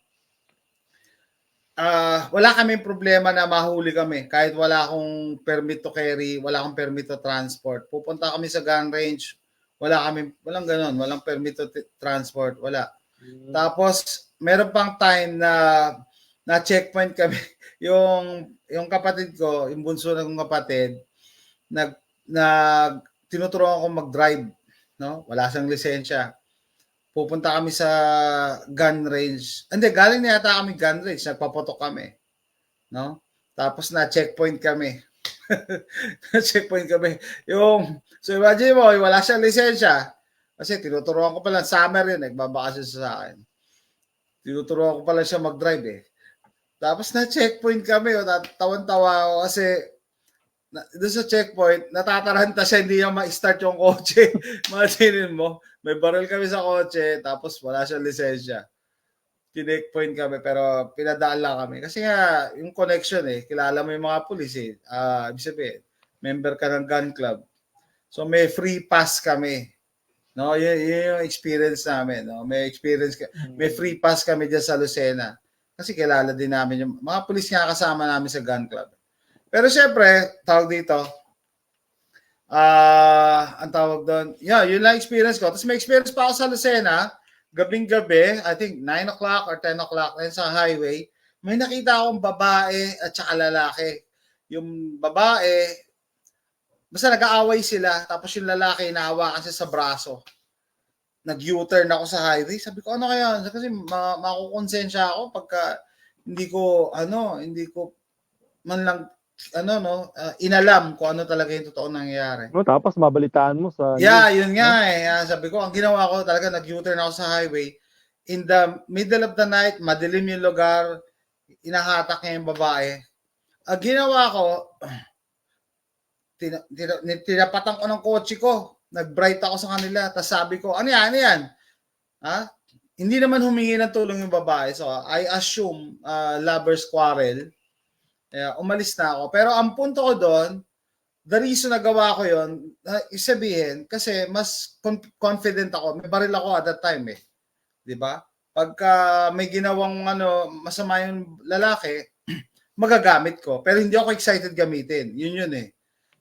Wala kaming problema na mahuli kami kahit wala akong permit to carry, wala akong permit to transport. Pupunta kami sa gun range, walang ganoon, walang permit to transport, wala. Tapos meron pang time na checkpoint kami yung kapatid ko, yung bunso ng kapatid, nag tinuturuan ako mag-drive, no? Wala siyang lisensya. Pupunta kami sa gun range. Hindi, galing na yata kami gun range. Nagpapotok kami. No? Tapos na-checkpoint kami. Na-checkpoint kami. So imagine mo, wala siyang lisensya. Kasi tinuturuan ko pala, summer yun, nagbabakasyon sa akin. Tinuturuan ko pala siya mag-drive eh. Tapos na-checkpoint kami, tawan-tawa ako kasi doon sa checkpoint, natataranta siya, hindi niya ma-start yung kotse. Matinin mo, may baril kami sa kotse, tapos wala siyang lisensya. Kineckpoint kami, pero pinadaan lang kami. Kasi nga, yung connection kilala mo yung mga pulis ibig sabihin, member ka ng gun club. So may free pass kami. No, yun yung experience namin. No? May free pass kami dyan sa Lucena. Kasi kilala din namin yung mga pulis nga kasama namin sa gun club. Pero syempre, tawag dito, ang tawag doon, yun lang experience ko. Tapos may experience pa ako sa Lucena, gabing-gabi, I think 9 o'clock or 10 o'clock sa highway, may nakita akong babae at saka lalaki. Yung babae, basta nag-aaway sila, tapos yung lalaki, nahawakan siya sa braso. Nag-U-turn ako sa highway. Sabi ko, ano kaya? Kasi makukonsensya ako pagka hindi ko man lang inalam kung ano talaga yung totoo nangyayari. No, tapos mabalitaan mo sa yun nga sabi ko, ang ginawa ko talaga, nag-U-turn ako sa highway. In the middle of the night, madilim yung lugar, inahatak niya yung babae. Ang ginawa ko, tinapatan ko ng kotse ko. Nag-bright ako sa kanila. Tapos sabi ko, ano yan? Ha? Hindi naman humingi ng tulong yung babae. So, I assume lover's quarrel. Umalis na ako. Pero ang punto ko doon, the reason na gawa ko yun, isabihin, kasi mas confident ako. May baril ako at that time Di ba? Pagka may ginawang masama yung lalaki, magagamit ko. Pero hindi ako excited gamitin. Yun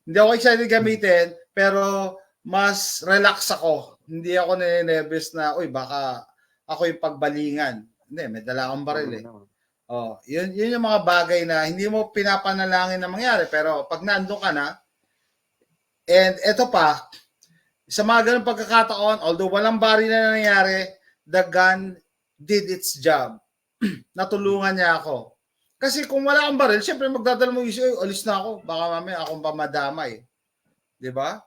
Hindi ako excited gamitin, pero mas relax ako. Hindi ako nervous na, baka ako yung pagbalingan. Hindi, may dala akong baril yun yung mga bagay na hindi mo pinapanalangin na mangyari, pero pag nandun ka na, and eto pa, sa mga ganung pagkakataon, although walang baril na nangyari, the gun did its job. Natulungan niya ako. Kasi kung wala kang baril, syempre magdadala mo alis na ako, baka mamaya akong pamadamay. Di ba?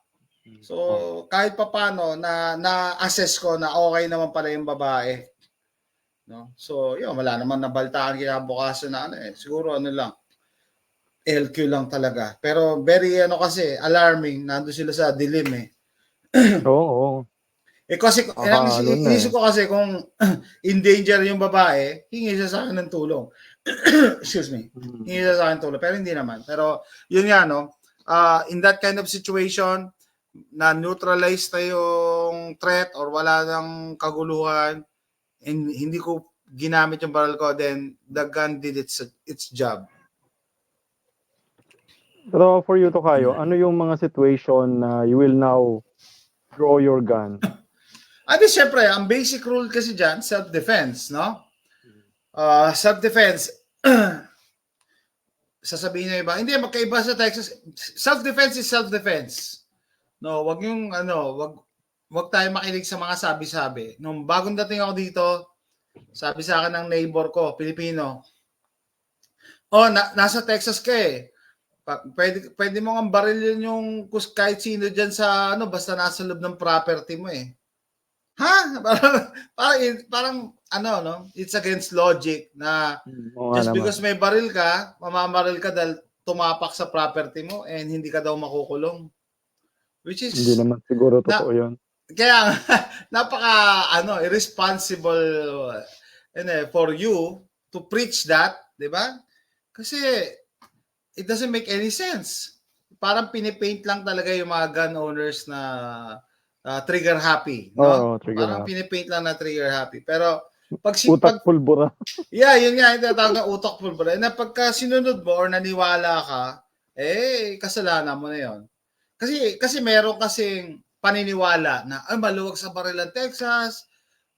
So, kahit papano na-assess ko na okay naman pala yung babae. No? So, wala naman nabaltaan kinabukasan na siguro lang, LQ lang talaga. Pero very kasi alarming, nando sila sa dilim Oo. Kasi inisip ko kasi kung in danger yung babae, hingi siya sa akin ng tulong. Excuse me. Hingi siya sa akin ng tulong, pero hindi naman. Pero yun nga in that kind of situation, na neutralize na yung threat or wala nang kaguluhan, and hindi ko ginamit yung barrel ko, then the gun did its job. Pero for you, Tokayo, ano yung mga situation na you will now draw your gun? Syempre, ang basic rule kasi dyan, self-defense, no? Self-defense, sasabihin niyo iba, hindi, magkaiba sa Texas. Self-defense is self-defense. No, wag tayo makinig sa mga sabi-sabi. Nung bagong dating ako dito, sabi sa akin ng neighbor ko, Pilipino, nasa Texas ka Pwede mo nga barilin yung kahit sino dyan sa basta nasa loob ng property mo Ha? Parang it's against logic na just because may baril ka, mamamaril ka dahil tumapak sa property mo and hindi ka daw makukulong. Which is hindi naman siguro totoo 'yun. Kaya napaka irresponsible for you to preach that, 'di ba? Kasi it doesn't make any sense. Parang pinipaint lang talaga yung mga gun owners na trigger happy, no? Parang pinipaint lang na trigger happy. Pero pag utak pulbura. Yeah, yun nga, yung tinatawag na utak pulbura. Na pagka sinunod mo or naniwala ka, kasalanan mo na yun. Kasi meron kasing paniniwala na maluwag sa baril ang Texas,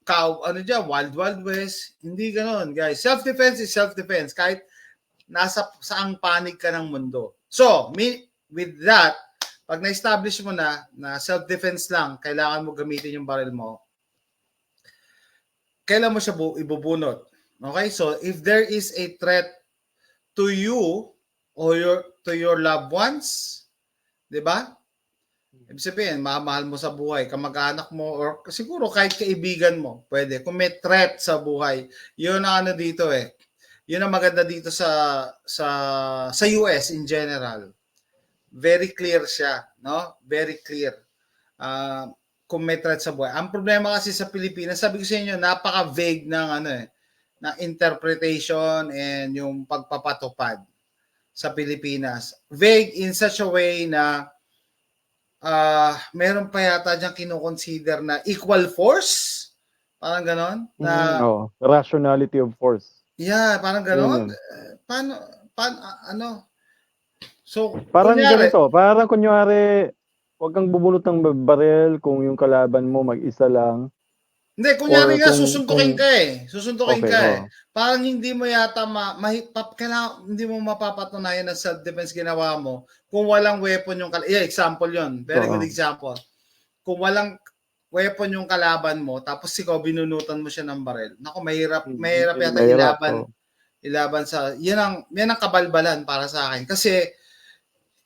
Wild Wild West. Hindi ganoon, guys. Self-defense is self-defense kahit nasa saang panig ka ng mundo. So, with that, pag na-establish mo na self-defense lang, kailangan mo gamitin yung baril mo, kailan mo siya ibubunot. Okay? So, if there is a threat to you or to your loved ones, 'di ba? Ibig sabihin, mahal mo sa buhay, kamag-anak mo, or siguro kahit kaibigan mo, pwede. Kung may threat sa buhay, yun ang dito Yun ang maganda dito sa US in general. Very clear siya, no? Very clear. Kung may threat sa buhay. Ang problema kasi sa Pilipinas, sabi ko sa inyo, napaka-vague ng ng interpretation and yung pagpapatupad sa Pilipinas. Vague in such a way na meron pa yata diyang kinoconsider na equal force. Parang ganon. Na, rationality of force. Yeah, parang ganon. Paano, So, parang ganito, parang kunyari, huwag kang bubunot ng baril kung yung kalaban mo mag-isa lang. Hindi, kunyari nga, susuntukin ka Susuntukin ka Parang hindi mo yata hindi mo mapapatunayan na self-defense ginawa mo kung walang weapon yung example yon. Very good example. Kung walang weapon yung kalaban mo, tapos ikaw binunutan mo siya ng baril. Naku, mahirap yata ilaban sa, yan ang kabalbalan para sa akin. Kasi,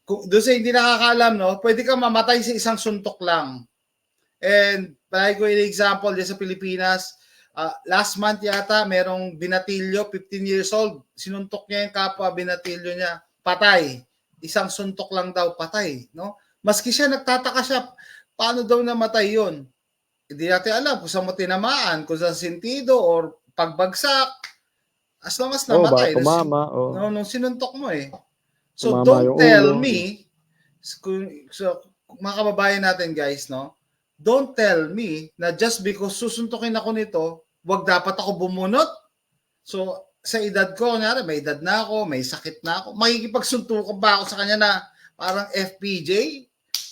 doon sa hindi nakakaalam, pwede ka mamatay sa isang suntok lang. And, palagi ko yung example dyan sa Pilipinas, last month yata, merong binatilyo, 15 years old, sinuntok niya yung kapwa, binatilyo niya, patay. Isang suntok lang daw, patay. No? Maski siya, nagtataka siya, paano daw namatay yun? Hindi natin alam kung saan mo tinamaan, kung saan sentido, or pagbagsak, as long as namatay. Nung sinuntok mo So, don't tell me, mga kababayan natin guys, don't tell me na just because susuntukin ako nito, wag dapat ako bumunot. So, sa edad ko, may edad na ako, may sakit na ako, makikipagsuntukan ba ako sa kanya na parang FPJ?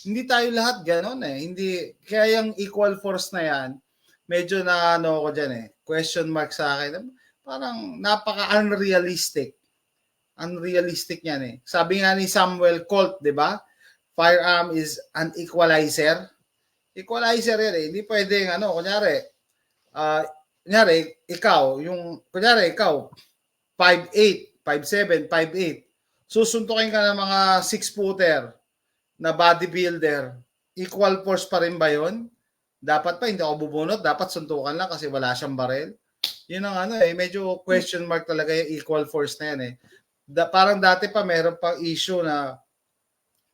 Hindi tayo lahat ganon Hindi, kaya yung equal force na yan, medyo na ako dyan question mark sa akin. Parang napaka-unrealistic. Unrealistic yan Sabi nga ni Samuel Colt, di ba? Firearm is an equalizer. Equalizer yan Hindi pwedeng kunyari, ikaw, 5'8", 5'7", 5'8", susuntukin ka ng mga 6-footer na bodybuilder, equal force pa rin ba yun? Dapat pa, hindi ako bubunot, dapat suntukan lang kasi wala siyang baril. Yun ang medyo question mark talaga yung equal force na yan parang dati pa meron pang issue na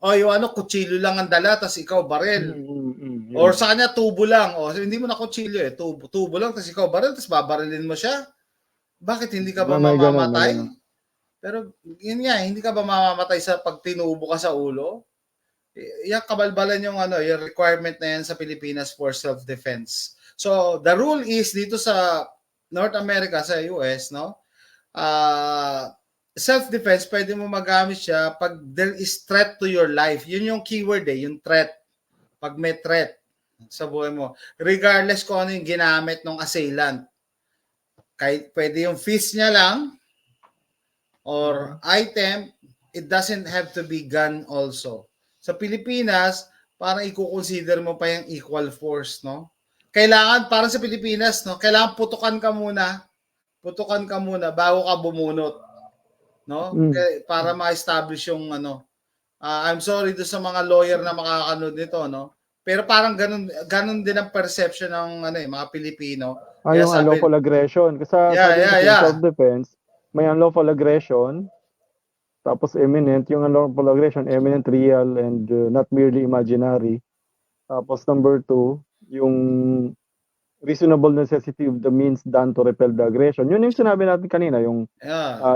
yung kutsilyo lang ang dala tas ikaw baril. Or sa kanya tubo lang. Hindi mo na kutsilyo tubo lang tas ikaw baril tas babarilin mo siya. Bakit hindi ka ba mamamatay? Pero yun nga, hindi ka ba mamamatay sa pag tinubo ka sa ulo? Yung kabalbalan yung yung requirement na yan sa Pilipinas for self-defense. So, the rule is dito sa North America, sa US, self-defense, pwede mo magamit siya pag there is threat to your life. Yun yung keyword yung threat. Pag may threat sa buhay mo. Regardless kung ano yung ginamit ng assailant. Kahit pwede yung fist niya lang or item, it doesn't have to be gun also. Sa Pilipinas, parang i-consider mo pa yung equal force, Kailangan, parang sa Pilipinas, kailangan putukan ka muna bago ka bumunot. Para ma-establish yung I'm sorry do sa mga lawyer na makakanood nito, Pero parang ganun din ang perception ng mga Pilipino. Yung unlawful aggression. Kasi self-defense, may unlawful aggression, tapos imminent. Yung unlawful aggression, imminent, real, and not merely imaginary. Tapos number 2, yung reasonable necessity of the means done to repel the aggression. Yun yung sinabi natin kanina, yung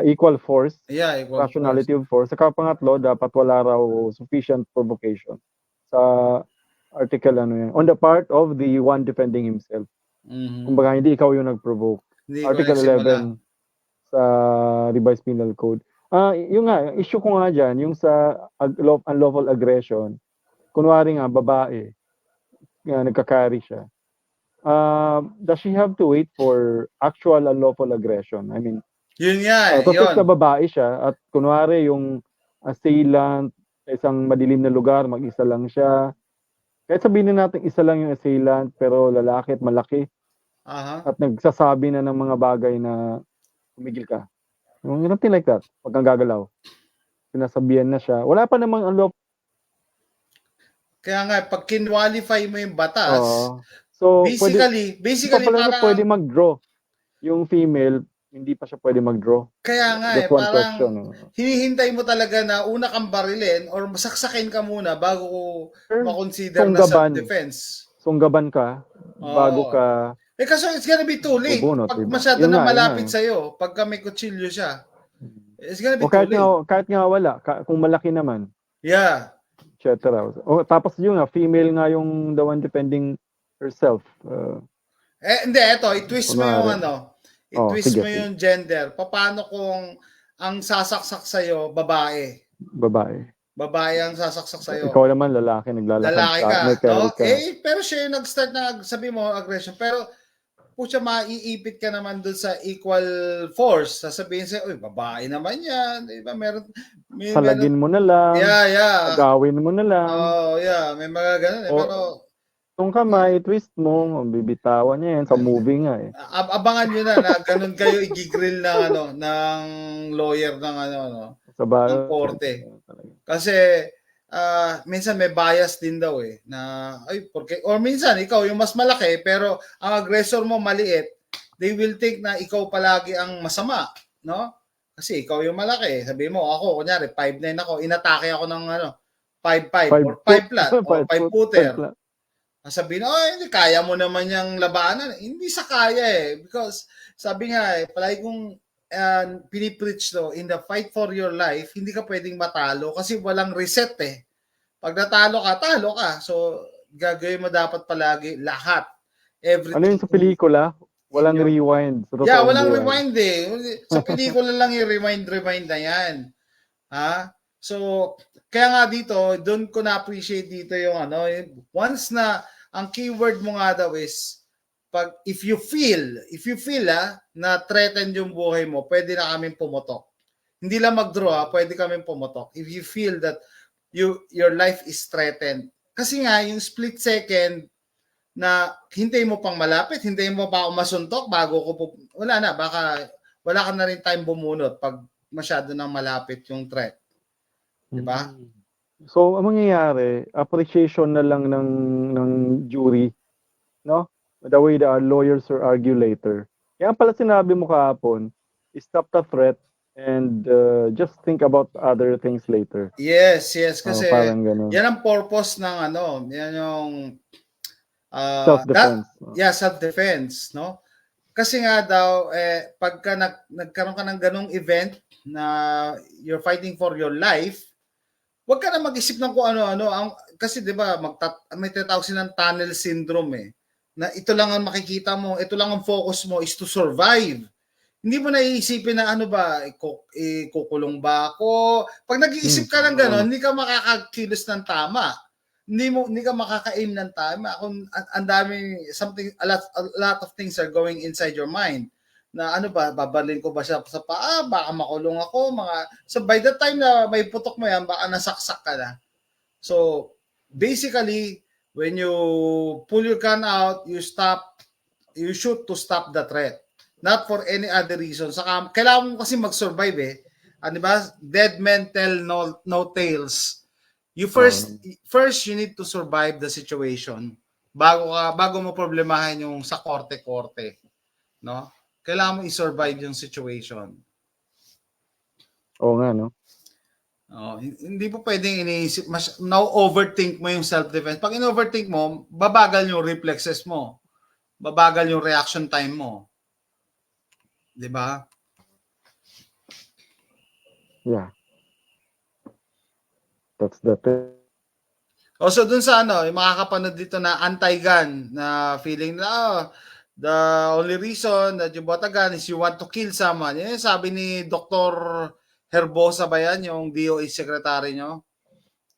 equal force, rationality of force. Saka pangatlo, dapat wala raw sufficient provocation sa article on the part of the one defending himself. Kumbaga, hindi ikaw yung nag-provoke. Article 11 sa revised penal code. Yung nga, issue ko nga dyan, yung sa unlawful aggression, kunwari nga, babae, nagka-carry siya. Does she have to wait for actual unlawful aggression? I mean, yun nga, yun. Sa babae siya, at kunwari yung assailant sa isang madilim na lugar, mag-isa lang siya. Kahit sabihin natin isa lang yung assailant, pero lalaki at malaki. At nagsasabi na ng mga bagay na tumigil ka. Something like that. Pag kang gagalaw. Sinasabihan na siya. Wala pa namang unlawful. Kaya nga, pag kinwalify mo yung batas, so, basically parang pwede mag-draw. Yung female, hindi pa siya pwede mag-draw. Kaya nga, parang hinihintay mo talaga na una kang barilin or masaksakin ka muna bago ko makonsider na self-defense. Sunggaban ka bago ka. Kasi it's gonna be too late. Pag masyado na malapit sa'yo, pagka may kutsilyo siya, it's gonna be too late. Kahit nga wala, kung malaki naman. Yeah. Et cetera. Tapos yung female nga yung the one defending herself. Hindi, i-twist mo yung i-twist mo yung gender. Paano kung ang sasaksak sa'yo, babae? Babae ang sasaksak sa'yo. Ikaw naman, lalaki, naglalakad. Lalaki ka, no? Pero siya yung nag-start na, sabi mo, aggression. Pero, pucha, maiipit ka naman dun sa equal force. Sasabihin sa'yo, babae naman yan. Diba? Salagin mo na lang. Yeah. Agawin mo na lang. May mga ganun pero kung kamay, twist mo, bibitawan niya yan sa movie nga Abangan nyo na ganun kayo i-grill ng lawyer ng ng korte. Kasi minsan may bias din daw na or minsan ikaw yung mas malaki pero ang aggressor mo maliit, they will think na ikaw palagi ang masama, no? Kasi ikaw yung malaki. Sabi mo, ako, kunyari, 5'9 ako, inatake ako ng 5'5 or 5 flat or 5 footer. Sabi na, hindi, kaya mo naman yung labanan. Hindi sa kaya Because, sabi nga palagi kong pinipreach in the fight for your life, hindi ka pwedeng matalo kasi walang reset Pag natalo ka, talo ka. So, gagawin mo dapat palagi lahat. Everything. Ano yun sa pelikula? Walang rewind. Walang rewind Sa pelikula lang yung rewind na yan. So, kaya nga dito, doon ko na-appreciate dito yung once na, ang keyword mo nga daw is, if you feel na threatened yung buhay mo, pwede na kaming pumutok. Hindi lang mag-draw, pwede kaming pumutok. If you feel that your life is threatened. Kasi nga, yung split second, na hintay mo pang malapit, hintay mo pa ako masuntok bago ko wala na, baka wala ka na rin time bumunot pag masyado nang malapit yung threat. Diba? So, ang mangyayari, appreciation na lang ng jury, no? The way the lawyers will argue later. Kaya pala sinabi mo kahapon, stop the threat and just think about other things later. Yes, kasi yan ang purpose ng yan yung self-defense. Self-defense, no? Kasi nga daw, pagka nagkaroon ka ng ganong event na you're fighting for your life, wag ka na mag-isip ng kung ano-ano. Kasi di ba, may tinatawag silang tunnel syndrome na ito lang ang makikita mo, ito lang ang focus mo is to survive. Hindi mo naiisipin na kukulong ba ako? Pag nag-iisip ka ng ganon, hindi ka makakakilos ng tama. Hindi ka makaka-aim ng tama. Kung ang daming a lot of things are going inside your mind. Na babalin ko ba siya sa paa? Baka makulong ako. So by the time na may putok mo yan, baka nasaksak ka na. So basically, when you pull your gun out, you shoot to stop the threat. Not for any other reason. Saka kailangan mo kasi mag-survive Diba? Dead men tell no tales. first you need to survive the situation bago mo problemahin yung sa korte, no? Kailangan mo i-survive yung situation. Oo nga, no? Hindi po pwedeng iniisip, overthink mo yung self-defense. Pag in-overthink mo, babagal yung reflexes mo. Babagal yung reaction time mo. 'Di ba? Yeah. That's the thing. Also dun sa yung makakapanood dito na anti-gun na feeling na the only reason that you bought a gun is you want to kill someone. Yan yung sabi ni Dr. Herbosa ba yan, yung DOH secretary nyo?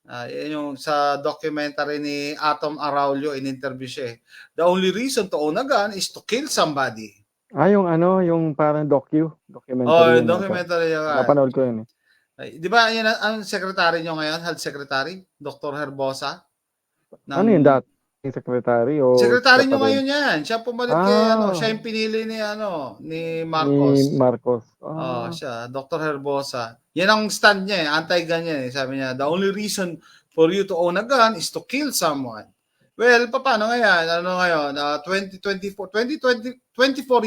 Yan yung sa documentary ni Atom Araulio, in-interview siya. The only reason to own a gun is to kill somebody. Yung parang documentary. Documentary yun. Napanood ko yun. Di ba yan ang secretary nyo ngayon, health secretary, Dr. Herbosa? Ano yung dating secretary? Secretary nyo ngayon yan. Siya pumalit kay siya yung pinili ni Marcos. Ni Marcos. Siya, Dr. Herbosa. Yan ang stand niya, anti-gun niya. Sabi niya, the only reason for you to own a gun is to kill someone. Well, paano ngayon? 24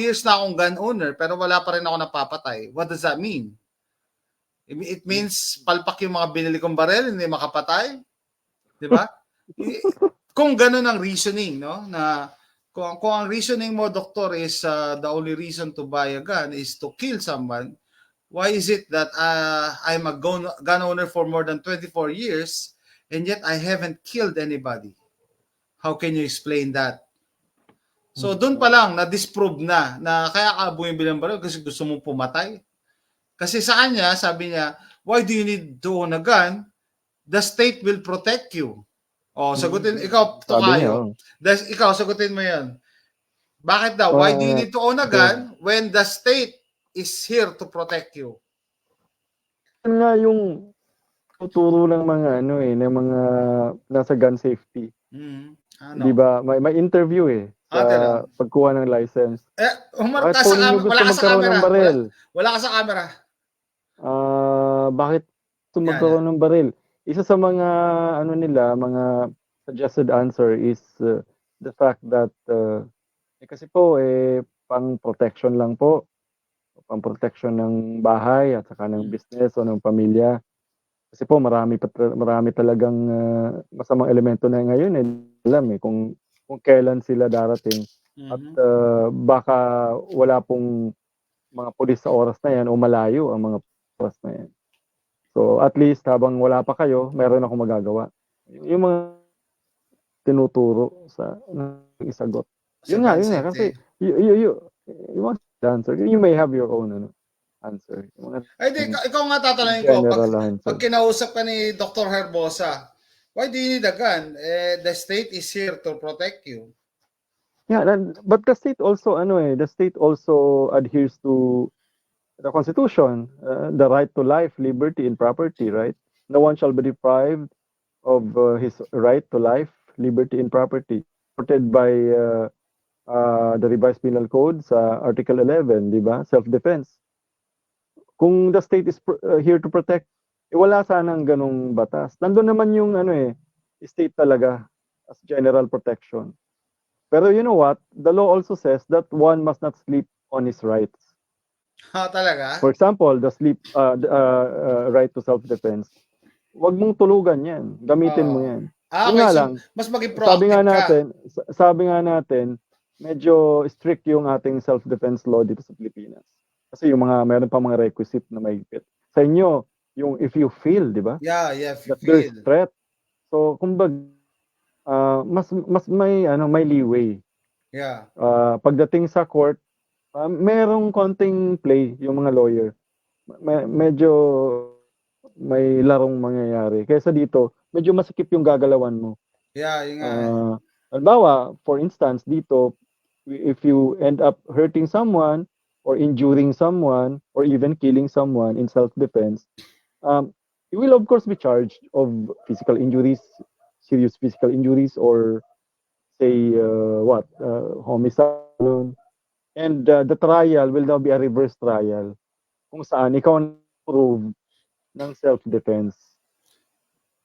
years na akong gun owner pero wala pa rin ako napapatay. What does that mean? It means palpak yung mga binili kong barel, hindi makapatay. Di ba? Kung ganun ang reasoning, no? Na kung ang reasoning mo, doktor, is the only reason to buy a gun is to kill someone, why is it that I'm a gun owner for more than 24 years and yet I haven't killed anybody? How can you explain that? So doon pa lang na-disprove na kaya ka bumibili ng baril kasi gusto mong pumatay. Kasi sa kanya, sabi niya, why do you need to own a gun? The state will protect you. Sagutin, ikaw, Tokayo. Ikaw, sagutin mo yan. Bakit daw? Why do you need to own a gun when the state is here to protect you? Yan nga yung tuturo ng mga ng mga nasa gun safety. Di ba? May interview sa pagkuha ng license. Wala ka sa camera. Wala ka sa camera. Bakit magkaroon ng baril? Isa sa mga mga suggested answer is the fact that kasi po pang protection lang po, pang protection ng bahay at saka ng business o ng pamilya. Kasi po marami talagang masamang elemento na ngayon alam kung kailan sila darating at baka wala pong mga pulis sa oras na yan o malayo ang mga oras na yan. So at least habang wala pa kayo, meron akong magagawa. Yung mga tinuturo sa isagot. Yun nga kasi you want the answer. You may have your own answer. Ikaw nga tatanungin ko pag kinausap ka ni Dr. Herbosa, why do you need a gun? The state is here to protect you. Yeah, but the state also adheres to the Constitution, the right to life, liberty, and property, right? No one shall be deprived of his right to life, liberty, and property, protected by the Revised Penal Code sa Article 11, di ba? Self-defense. Kung the state is here to protect, wala sanang ganong batas. Nandun naman yung state talaga as general protection. Pero you know what? The law also says that one must not sleep on his rights. Talaga? For example, the right to self-defense. Huwag mong tulugan yan. Gamitin mo yan. Okay, lang, mas maging proactive sabi nga natin, medyo strict yung ating self-defense law dito sa Pilipinas. Kasi meron pa mga requisite na mahigpit. Sa inyo, yung if you feel, di ba? Yeah, if you that there's threat. So, kumbaga, mas may leeway. Yeah. Pagdating sa court, merong konting play yung mga lawyer. Medyo may larong mangyayari. Kaysa dito, medyo masikip yung gagalawan mo. Yeah, yun nga. Halimbawa, for instance, dito, if you end up hurting someone or injuring someone or even killing someone in self-defense, you will of course be charged of physical injuries, serious physical injuries, or say homicide. And the trial will now be a reverse trial kung saan ikaw ang prove ng self-defense.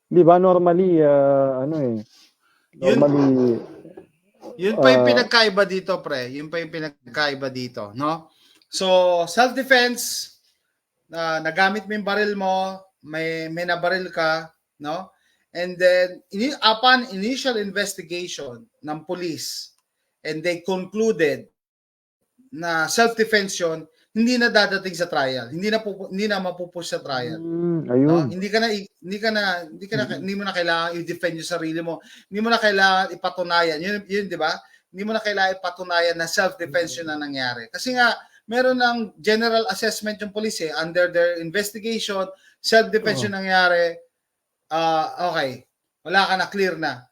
Di ba normally, normally, yun pa yung pinagkaiba dito, pre. Yun pa yung pinagkaiba dito, no? So, self-defense, nagamit mo yung baril mo, may nabaril ka, no? And then, upon initial investigation ng police, and they concluded na self-defense yun, hindi na dadating sa trial. Hindi na mapupush sa trial. Ayun. No? Hindi mo na kailangan i-defend yung sarili mo. Hindi mo na kailangan ipatunayan. Yun 'di ba? Hindi mo na kailangan ipatunayan na self-defense yun na nangyari. Kasi nga meron ng general assessment yung police under their investigation, self-defense yung nangyari. Okay. Wala ka na, clear na.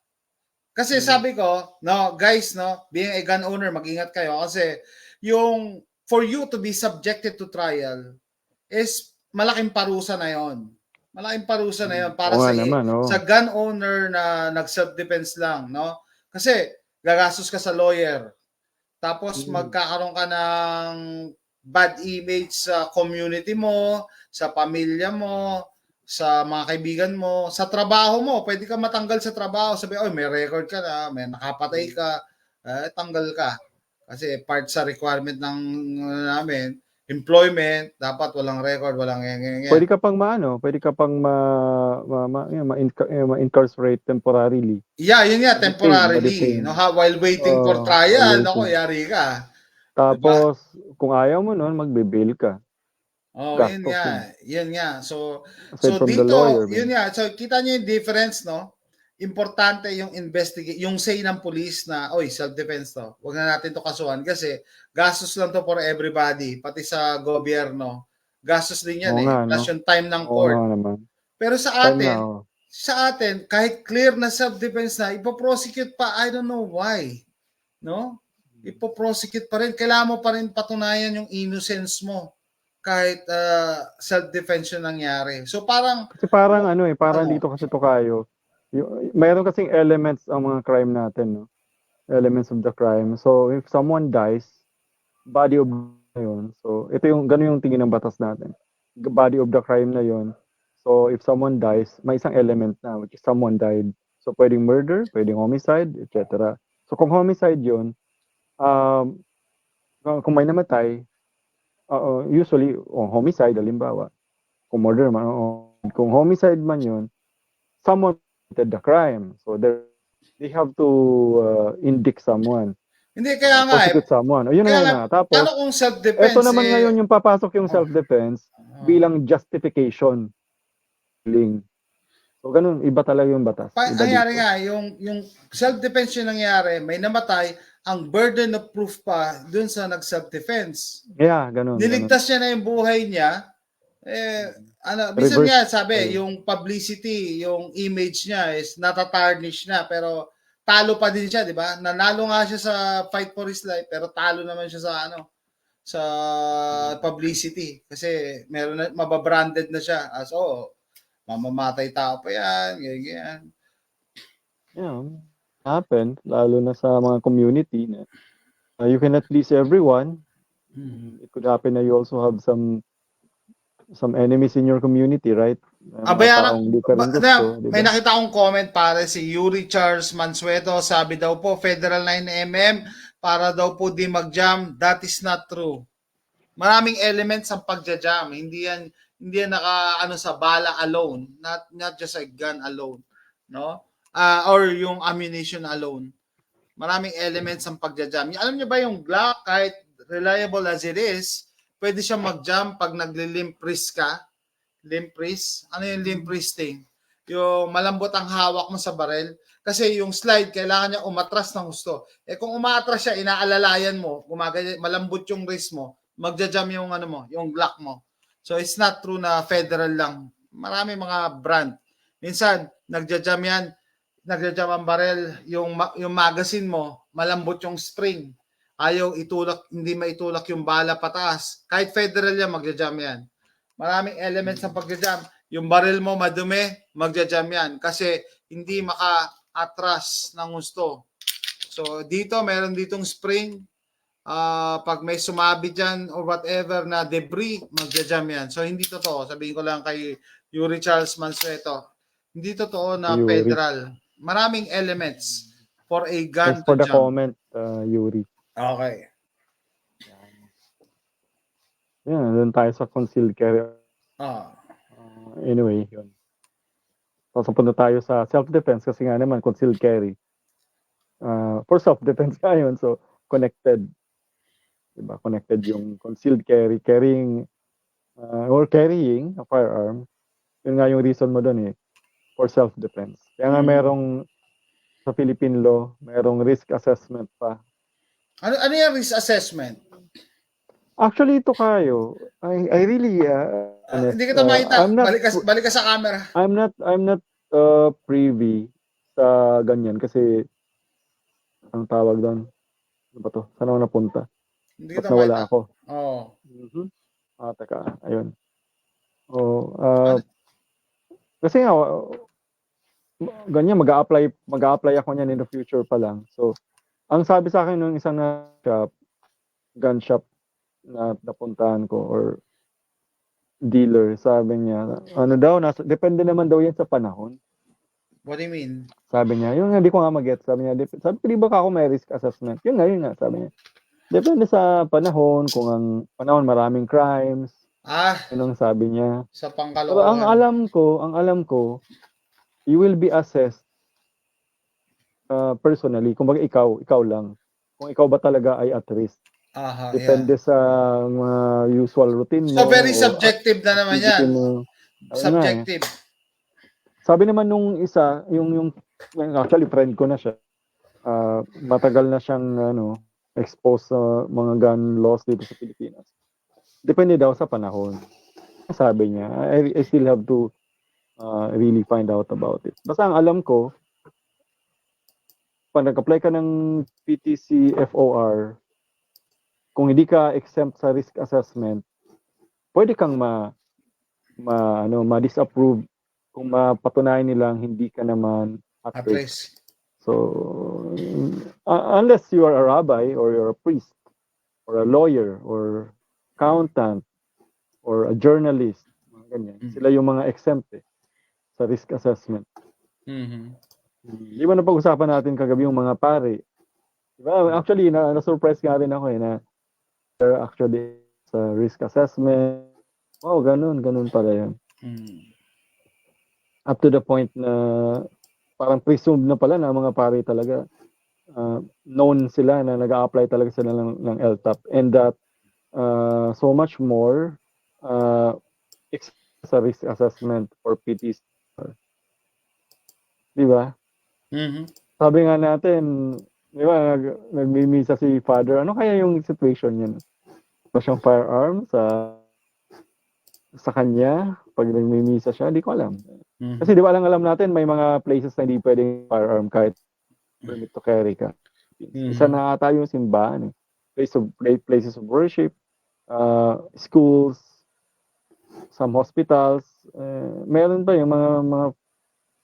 Kasi sabi ko, no, guys, no, being a gun owner, mag-ingat kayo kasi yung for you to be subjected to trial is malaking parusa na yon. Malaking parusa na yon para sa gun owner na nag-self-defense lang, no? Kasi gagastos ka sa lawyer. Tapos magkakaroon ka ng bad image sa community mo, sa pamilya mo, sa mga kaibigan mo, sa trabaho mo. Pwede ka matanggal sa trabaho. Sabi, may record ka na, may nakapatay ka, tanggal ka. Kasi part sa requirement ng namin, employment, dapat walang record, walang Pwede ka pang ma-incarcerate temporarily. Yeah, yun nga, temporarily. No, while waiting for trial, yari ka. Tapos, kung ayaw mo nun, magbe-bail ka. Yun nga. So dito, yun nga. So, kita niyo yung difference, no? Importante yung yung say ng police na, self-defense to. Huwag na natin to kasuhan kasi gastos lang to for everybody, pati sa gobyerno. Gastos din yan plus yung time ng court. Pero sa atin, kahit clear na self-defense na, ipoprosecute pa, I don't know why. No? Ipoprosecute pa rin. Kailangan mo pa rin patunayan yung innocence mo kahit self-defense yung nangyari. So parang dito kasi Tokayo, mayroon kasing elements ang mga crime natin, no? Elements of the crime. So if someone dies, body of yun. So ito yung ganun yung tingin ng batas natin. Body of the crime na yun. So if someone dies, may isang element na which is someone died. So pwedeng murder, pwedeng homicide, etc. So kung homicide yun, kung may namatay, usually homicide halimbawa. Kung murder man, kung homicide man yun, someone committed the crime. So they have to indict someone. Hindi, kaya nga prosecute someone. Ayun na. Tapos, paano kung self-defense? Ito naman ngayon yung papasok yung self-defense bilang justification. So, ganun. Iba talaga yung batas. Nangyari nga, yung self-defense yung nangyari, may namatay, ang burden of proof pa dun sa nag-self-defense. Yeah, ganun. Niligtas niya na yung buhay niya, minsan nga sabi, yung publicity, yung image niya is natatarnish na, pero talo pa din siya, di ba? Nanalo nga siya sa fight for his life, pero talo naman siya sa publicity. Kasi mababranded na siya as, mamamatay tao pa yan, ganyan. Yeah, happen, lalo na sa mga community na you cannot please everyone. It could happen na you also have some enemies in your community, right? May nakita akong comment para si Yuri Charles Mansueto, sabi daw po Federal 9mm para daw po di mag-jam. That is not true. Maraming elements ang pagja-jam. Hindi yan sa bala alone, not just a gun alone, no? Or yung ammunition alone. Maraming elements ang pagja-jam. Alam niyo ba yung Glock, kahit reliable as it is, pwede siya mag-jam pag nagli-limp wrist ka. Limp wrist? Ano yung limp wristing? Yung malambot ang hawak mo sa barel. Kasi yung slide, kailangan niya umatras ng gusto. Kung umatras siya, inaalalayan mo, malambot yung wrist mo, magja-jam yung yung Glock mo. So it's not true na federal lang. Marami mga brand. Minsan, nagja-jam ang barel, yung magazine mo, malambot yung spring. Ayaw hindi maitulak yung bala pataas. Kahit federal yan, magja-jam yan. Maraming elements ng pagja-jam. Yung baril mo madumi, magja-jam yan. Kasi hindi maka-atras ng gusto. So dito, meron ditong spring. Pag may sumabi dyan or whatever na debris, magja-jam yan. So hindi totoo. Sabihin ko lang kay Yuri Charles Mansueto. Hindi totoo na Yuri. federal. Maraming elements for a gun Thanks for to the jump. comment, Yuri. Okay. Yan, doon tayo sa concealed carry. Anyway, yun. So, punta tayo sa self-defense kasi nga naman, concealed carry. For self-defense nga yun, so connected. Diba? Connected yung concealed carry, carrying or carrying a firearm. Yun nga yung reason mo doon for self-defense. Kaya nga merong sa Philippine law, merong risk assessment pa. Ano yung risk assessment? Actually, ito kayo. I really hindi kita makita. Balik ka sa camera. I'm not privy sa ganyan kasi ang tawag doon. Ano ba to? Saan ako napunta? Hindi Ba't kita nawala makita. ako? Oo. Teka. Ayun. Kasi nga, ganyan, mag-a-apply ako niyan in the future pa lang. So, ang sabi sa akin ng isang gun shop na napuntahan ko or dealer, sabi niya, ano daw, depende naman daw yan sa panahon. What do you mean? Sabi niya, yung hindi ko nga mag-get, sabi niya, sabi ko, di ba ako may risk assessment? Yun nga, sabi niya. Depende sa panahon, kung ang panahon maraming crimes, yun ang sabi niya. Sa pangkalokohan. Pero ang alam ko, you will be assessed personally, kung baga ikaw lang. Kung ikaw ba talaga ay at risk. Depende sa usual routine mo. So, very subjective na naman yan. Subjective. Sabi naman nung isa, yung actually friend ko na siya, matagal na siyang exposed sa mga gun laws dito sa Pilipinas. Depende daw sa panahon. Sabi niya, I still have to really find out about it. Basta ang alam ko, pag nag-apply ka ng PTC FOR, kung hindi ka exempt sa risk assessment, pwede kang ma-disapprove kung mapatunayan nilang hindi ka naman at risk. So, unless you are a rabbi or you're a priest or a lawyer or accountant or a journalist, ganyan. Sila yung mga exempt sa risk assessment. Di ba napag-usapan natin kagabi yung mga pare? Diba? Actually, na-surprise nga rin ako na actually sa risk assessment. Wow, ganun pala yun. Up to the point na parang presumed na pala na mga pare talaga known sila na nag-a-apply talaga sila ng LTAP and that so much more sa risk assessment for PTs. Di ba? Sabi nga natin, di ba, nagmimisa si father, ano kaya yung situation niya? Ba siyang firearm sa kanya pag nagmimisa siya? Di ko alam. Kasi di ba alam natin may mga places na hindi pwedeng firearm kahit permit to carry ka. Isa na ata yung simbahan. Places of worship, schools, some hospitals. Meron ba yung mga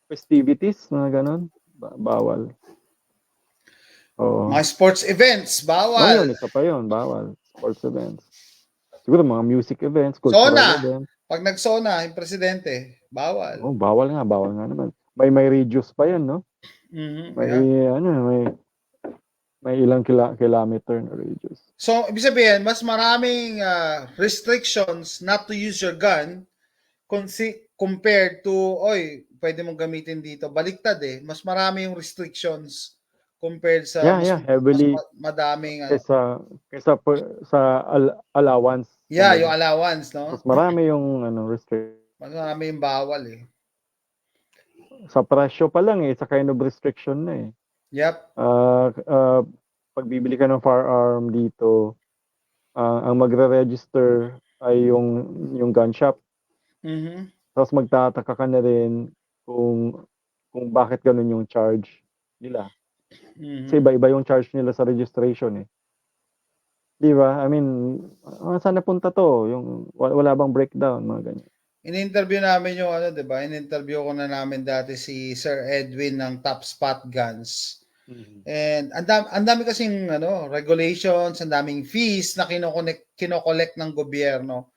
festivities, mga ganon? Bawal. Mga sports events, bawal. Isa pa yun, bawal. Sports events. Siguro mga music events, cultural events. Pag nag-SONA, yung presidente, bawal. Bawal nga naman. May radius pa yan, no? May ilang kilometer na radius. So, ibig sabihin, mas maraming restrictions not to use your gun compared to, pwede mong gamitin dito. Baliktad mas marami yung restrictions compared sa heavily mas madaming kaysa sa allowance. Yung allowance, no? Mas marami yung restriction. Mas marami yung bawal Sa presyo pa lang sa kind of restriction na Yep. Pag bibili ka ng firearm dito, ang magre-register ay yung gun shop. Tapos magtataka ka na rin kung bakit ganun yung charge nila. Kasi iba-iba yung charge nila sa registration Di ba? I mean, saan napunta to? Yung wala bang breakdown, mga ganyan. In-interview namin yung diba? In-interview ko na namin dati si Sir Edwin ng Top Spot Guns. And ang dami kasing regulations, ang daming fees na kino-collect ng gobyerno.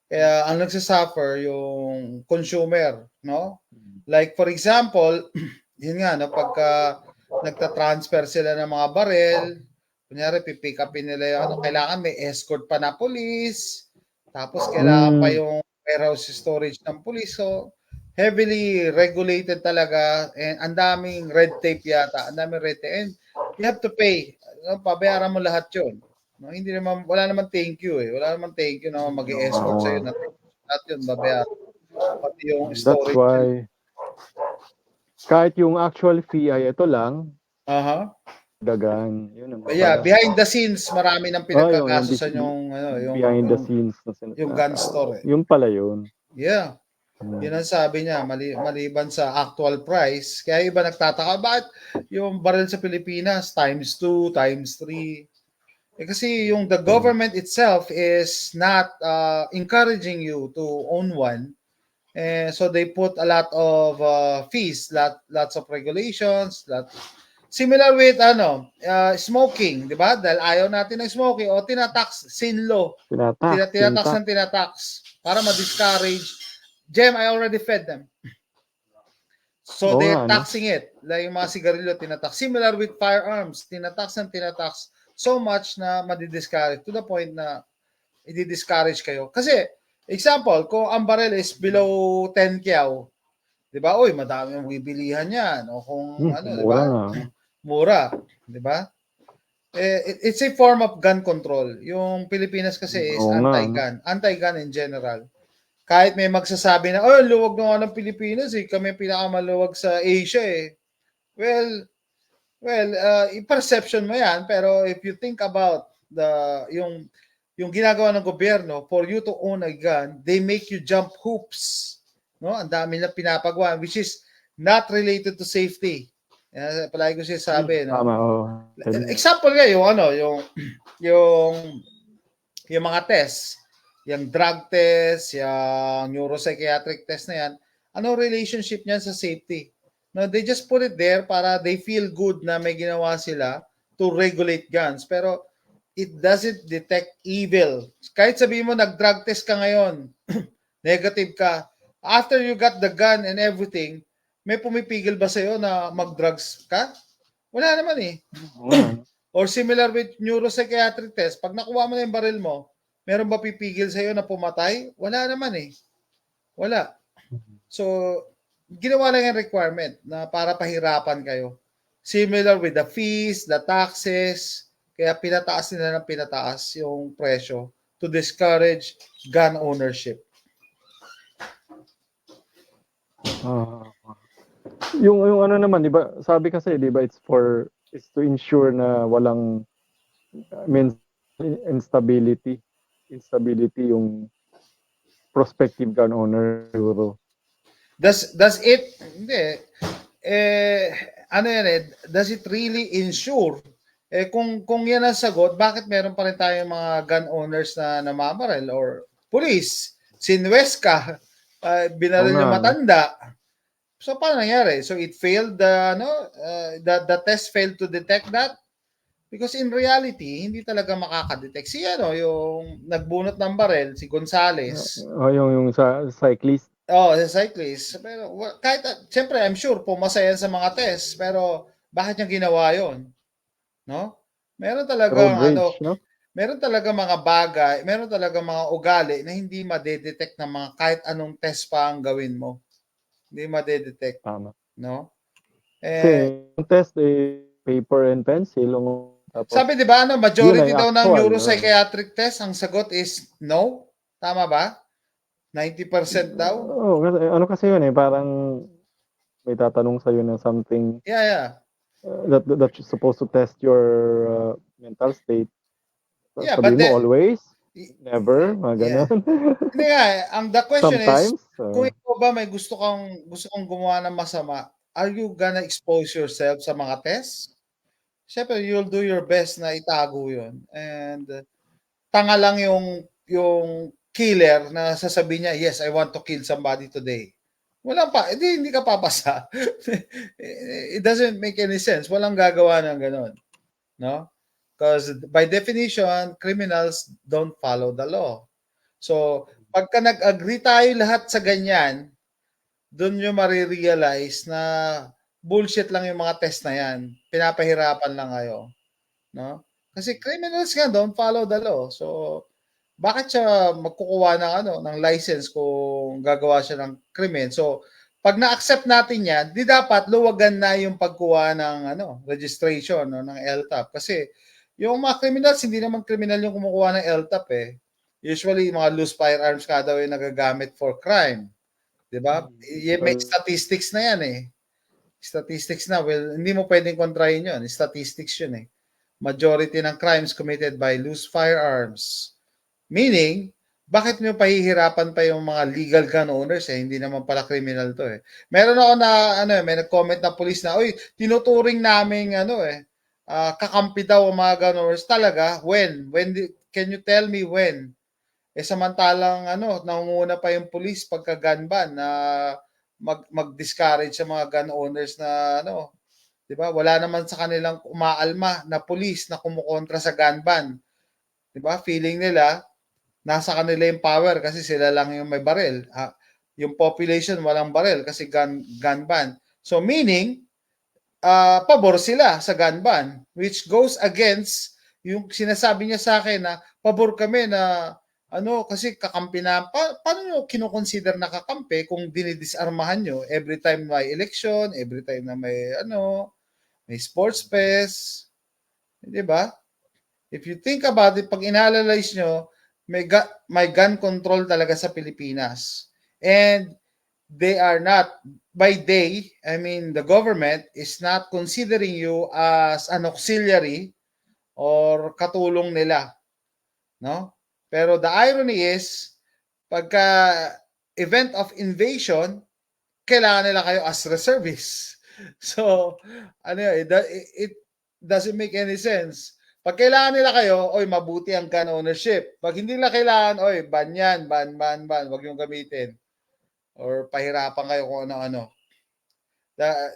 Kaya ang nagsasuffer yung consumer, no? Like for example, yun nga, no, pagka nagta-transfer sila ng mga barel, kunyari pipick upin nila yung ano, kailangan may escort pa na police, tapos kailangan pa yung warehouse storage ng police. So, heavily regulated talaga, and ang daming red tape yata, ang daming red tape, and you have to pay. Pabayaran mo lahat yun. No, hindi naman, wala naman thank you eh. Wala naman thank you na mag-escort sa'yo. Lahat yun, babayaran. Pati yung storage. That's why, kahit yung actual fee ay ito lang, dagan. Yun ang yeah, behind the scenes, marami nang pinagkakasusan yung, behind the scenes. Yung gun store. Yung pala yun. Yeah. Yun ang sabi niya, maliban sa actual price. Kaya iba nagtataka, bakit yung barrel sa Pilipinas times 2, times 3? Kasi yung the government itself is not encouraging you to own one. So they put a lot of fees, lots of regulations, similar with smoking, di ba? Dahil ayaw natin ng smoking, o tinatax, sin law. Tinatax para ma-discourage. Jem, I already fed them. So they're taxing it. Like yung mga sigarilyo, tinatax. Similar with firearms, tinatax so much na madi-discourage to the point na i-discourage kayo. Kasi, example, kung ang barrel is below 10 kyaw, di ba? Uy, madami ang bibilihan yan. O kung di ba? Mura. Di ba? It's a form of gun control. Yung Pilipinas kasi is anti-gun. Anti-gun in general. Kahit may magsasabi na, luwag na nga ng Pilipinas eh. Kami pinakamaluwag sa Asia eh. Well, perception mo yan. Pero if you think about yung ginagawa ng gobyerno, for you to own a gun, they make you jump hoops. No? Ang dami na pinapagawa, which is not related to safety. Palagi ko siya sabi. No? Example nga, yung mga tests. Yung drug test, yung neuropsychiatric test na yan, ano relationship niyan sa safety? No, they just put it there para they feel good na may ginawa sila to regulate guns. Pero it doesn't detect evil. Kahit sabihin mo nag-drug test ka ngayon, negative ka, after you got the gun and everything, may pumipigil ba sa'yo na mag-drugs ka? Wala naman eh. Or similar with neuropsychiatric test, pag nakuha mo na yung baril mo, meron ba pipigil sa'yo na pumatay? Wala naman eh. Wala. So, ginawa lang yung requirement na para pahirapan kayo. Similar with the fees, the taxes, kaya pinataas nila ng pinataas yung presyo to discourage gun ownership. Yung ano naman, di ba? Sabi kasi, di ba, it's to ensure na walang instability yung prospective gun owner siguro. Does it hindi does it really ensure kung yan ang sagot, bakit meron pa rin tayong mga gun owners na namamaril or police sinwes ka binaril yung matanda? So paano nangyari? So it failed the test failed to detect that. Because in reality, hindi talaga makakadetect. Yung nagbunot ng barel, si Gonzales. Yung cyclist. Si cyclist. Pero kahit, siyempre, I'm sure, pumasa yan sa mga test. Pero, bakit niya ginawa yon? No? Meron talaga, meron talaga mga bagay, meron talaga mga ugali na hindi madedetect ng mga kahit anong test pa ang gawin mo. Hindi madedetect. Tama. No? Yung test, paper and pencil, tapos, sabi di ba majority daw ng neuropsychiatric test, ang sagot is no? Tama ba? 90% daw? Kasi yun parang may tatanong sa'yo ng something that you're supposed to test your mental state. Sabihin mo always? Never? Mga ganun? Hindi nga, the question sometimes, is, kung ikaw ba may gusto kang gumawa ng masama, are you gonna expose yourself sa mga tests? Siyempre, you'll do your best na itago yun. And tanga lang yung killer na sasabihin niya, yes, I want to kill somebody today. Hindi ka papasa. It doesn't make any sense. Walang gagawa ng ganon. No? Because by definition, criminals don't follow the law. So, pagka nag-agree tayo lahat sa ganyan, doon nyo marirealize na bullshit lang yung mga test na yan. Pinapahirapan lang kayo. No? Kasi criminals nga don't follow the law. So, bakit siya magkukuha ng license kung gagawa siya ng krimen? So, pag na-accept natin yan, di dapat luwagan na yung pagkuha ng registration ng LTAP. Kasi yung mga criminals, hindi naman criminal yung kumukuha ng LTAP eh. Usually, mga loose firearms ka daw yung nagagamit for crime. Diba? May statistics na yan eh. Statistics na. Well, hindi mo pwedeng kontrahin yun. Statistics yun eh. Majority ng crimes committed by loose firearms. Meaning, bakit nyo pahihirapan pa yung mga legal gun owners eh? Hindi naman pala criminal to eh. Meron ako na, may nag-comment na police na, uy, tinuturing namin, kakampi daw ang mga gun owners. Talaga? When? Can you tell me when? Samantalang, nangunguna pa yung police pagka gun ban na mag-discourage sa mga gun owners na, di ba? Wala naman sa kanilang umaalma na police na kumukontra sa gun ban. Di ba? Feeling nila, nasa kanila yung power kasi sila lang yung may baril. Yung population walang baril kasi gun ban. So meaning, pabor sila sa gun ban, which goes against yung sinasabi niya sa akin na pabor kami na kasi kakampi na, paano nyo kinoconsider na kakampi kung dinidisarmahan nyo every time may election, every time na may may sports fest, di ba? If you think about it, pag inanalyze nyo, may gun control talaga sa Pilipinas. And they are not, the government is not considering you as an auxiliary or katulong nila. No? Pero the irony is, pagka event of invasion, kailangan nila kayo as reservists. So, it doesn't make any sense. Pag kailangan nila kayo, mabuti ang gun ownership. Pag hindi nila kailangan, ban yan, ban. Huwag yung gamitin. Or pahirapan kayo kung ano-ano.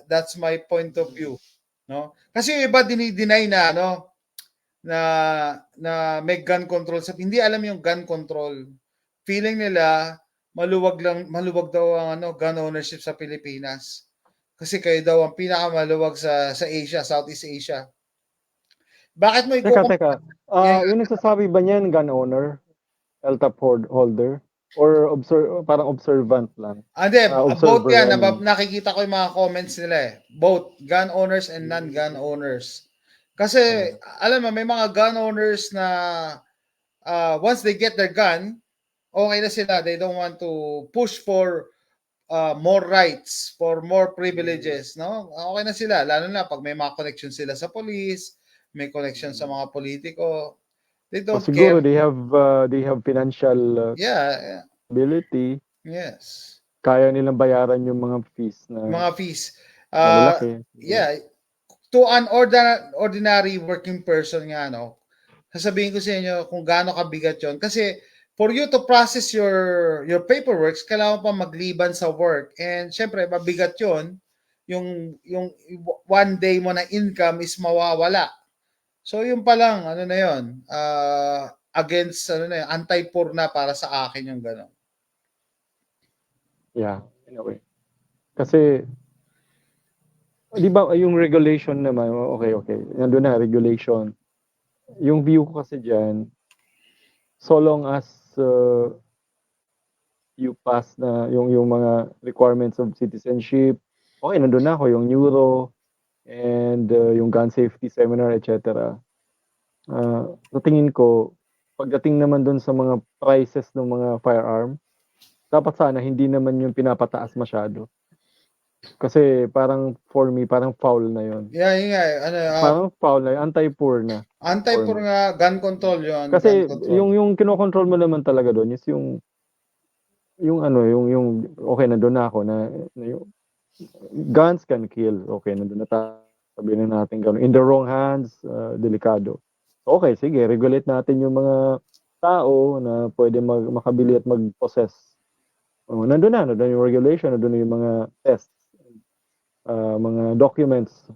That's my point of view. No? Kasi yung iba dinideny na, na may gun control. Hindi alam yung gun control. Feeling nila, maluwag daw ang gun ownership sa Pilipinas. Kasi kayo daw ang pinakamaluwag sa Asia, Southeast Asia. Bakit mo Teka. Yung nagsasabi ba niyan gun owner? LTAP holder? Or parang observant lang? Hindi, both yan. Nakikita ko yung mga comments nila eh. Both gun owners and non-gun owners. Kasi, alam mo, may mga gun owners na once they get their gun, okay na sila. They don't want to push for more rights, for more privileges. No? Okay na sila. Lalo na pag may mga connection sila sa police, may connection sa mga politiko. They don't siguro care. They have financial ability. Yes. Kaya nilang bayaran yung mga fees na malaki. Yeah. To an ordinary working person nga, sasabihin ko sa inyo kung gaano kabigat yon. Kasi for you to process your paperwork, kailangan pa magliban sa work. And syempre, mabigat yon. Yung one day mo na income is mawawala. So yung pa lang, against, anti-poor na para sa akin yung gano'n. Yeah, in a way. Kasi, di ba yung regulation naman, okay. Nandun na, regulation. Yung view ko kasi dyan, so long as you pass na yung mga requirements of citizenship, okay, nandun na ako, yung neuro, and yung gun safety seminar, etc. Sa tingin ko, pagdating naman dun sa mga prices ng mga firearm, dapat sana hindi naman yung pinapataas masyado. Kasi parang for me, parang foul na yun. Yeah, parang foul na yun, anti-poor na. Anti-poor nga, gun control yun. Kasi yung kinokontrol mo naman talaga doon is yung okay, nandun na ako na yung guns can kill. Okay, nandun na sabihin na natin gano'n. In the wrong hands, delikado. Okay, sige, regulate natin yung mga tao na pwede makabili at mag-possess. Nandun na yung regulation, nandun na yung mga tests, mga documents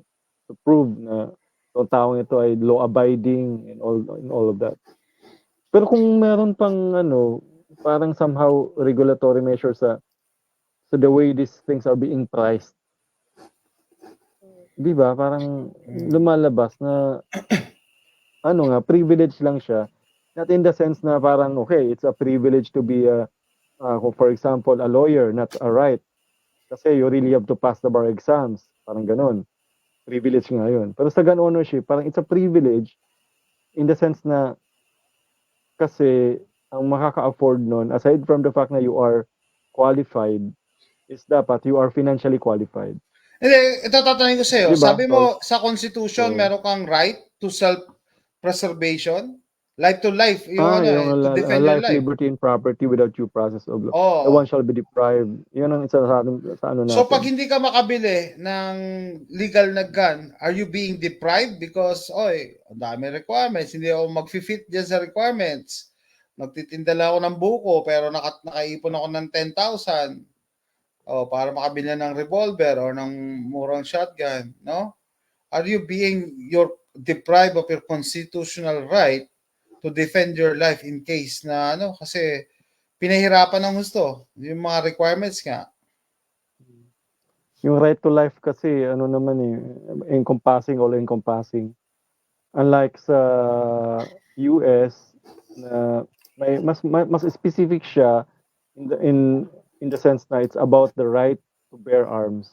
to prove na yung taong ito ay law-abiding and all of that. Pero kung meron pang parang somehow regulatory measure sa So the way these things are being priced, di ba, parang lumalabas na privilege lang siya. Not in the sense na parang, okay, it's a privilege to be for example, a lawyer, not a right. Kasi you really have to pass the bar exams. Parang ganon. Privilege nga yun. Pero sa gun ownership, parang it's a privilege in the sense na kasi ang makaka-afford nun, aside from the fact na you are qualified, is dapat you are financially qualified. Hindi, ito tatanungin ko sa'yo. Diba? Sabi mo, sa Constitution, meron kang right to self-preservation? Life to life. Yung to defend your life, life. liberty, and property without due process of law. Oh. No one shall be deprived. Yun ang isa sa ano natin. So, pag hindi ka makabili ng legal na gun, are you being deprived? Because, ang dami requirements. Hindi ako mag-fit dyan sa requirements. Nagtitinda lang ako ng buko, pero nakaipon ako ng 10,000. Para makabili ng revolver or ng murang shotgun, no? Are you you're deprived of your constitutional right to defend your life in case na kasi pinahirapan ng gusto yung mga requirements nga. Yung right to life kasi encompassing, all encompassing. Unlike sa US na may mas specific siya in the sense na it's about the right to bear arms.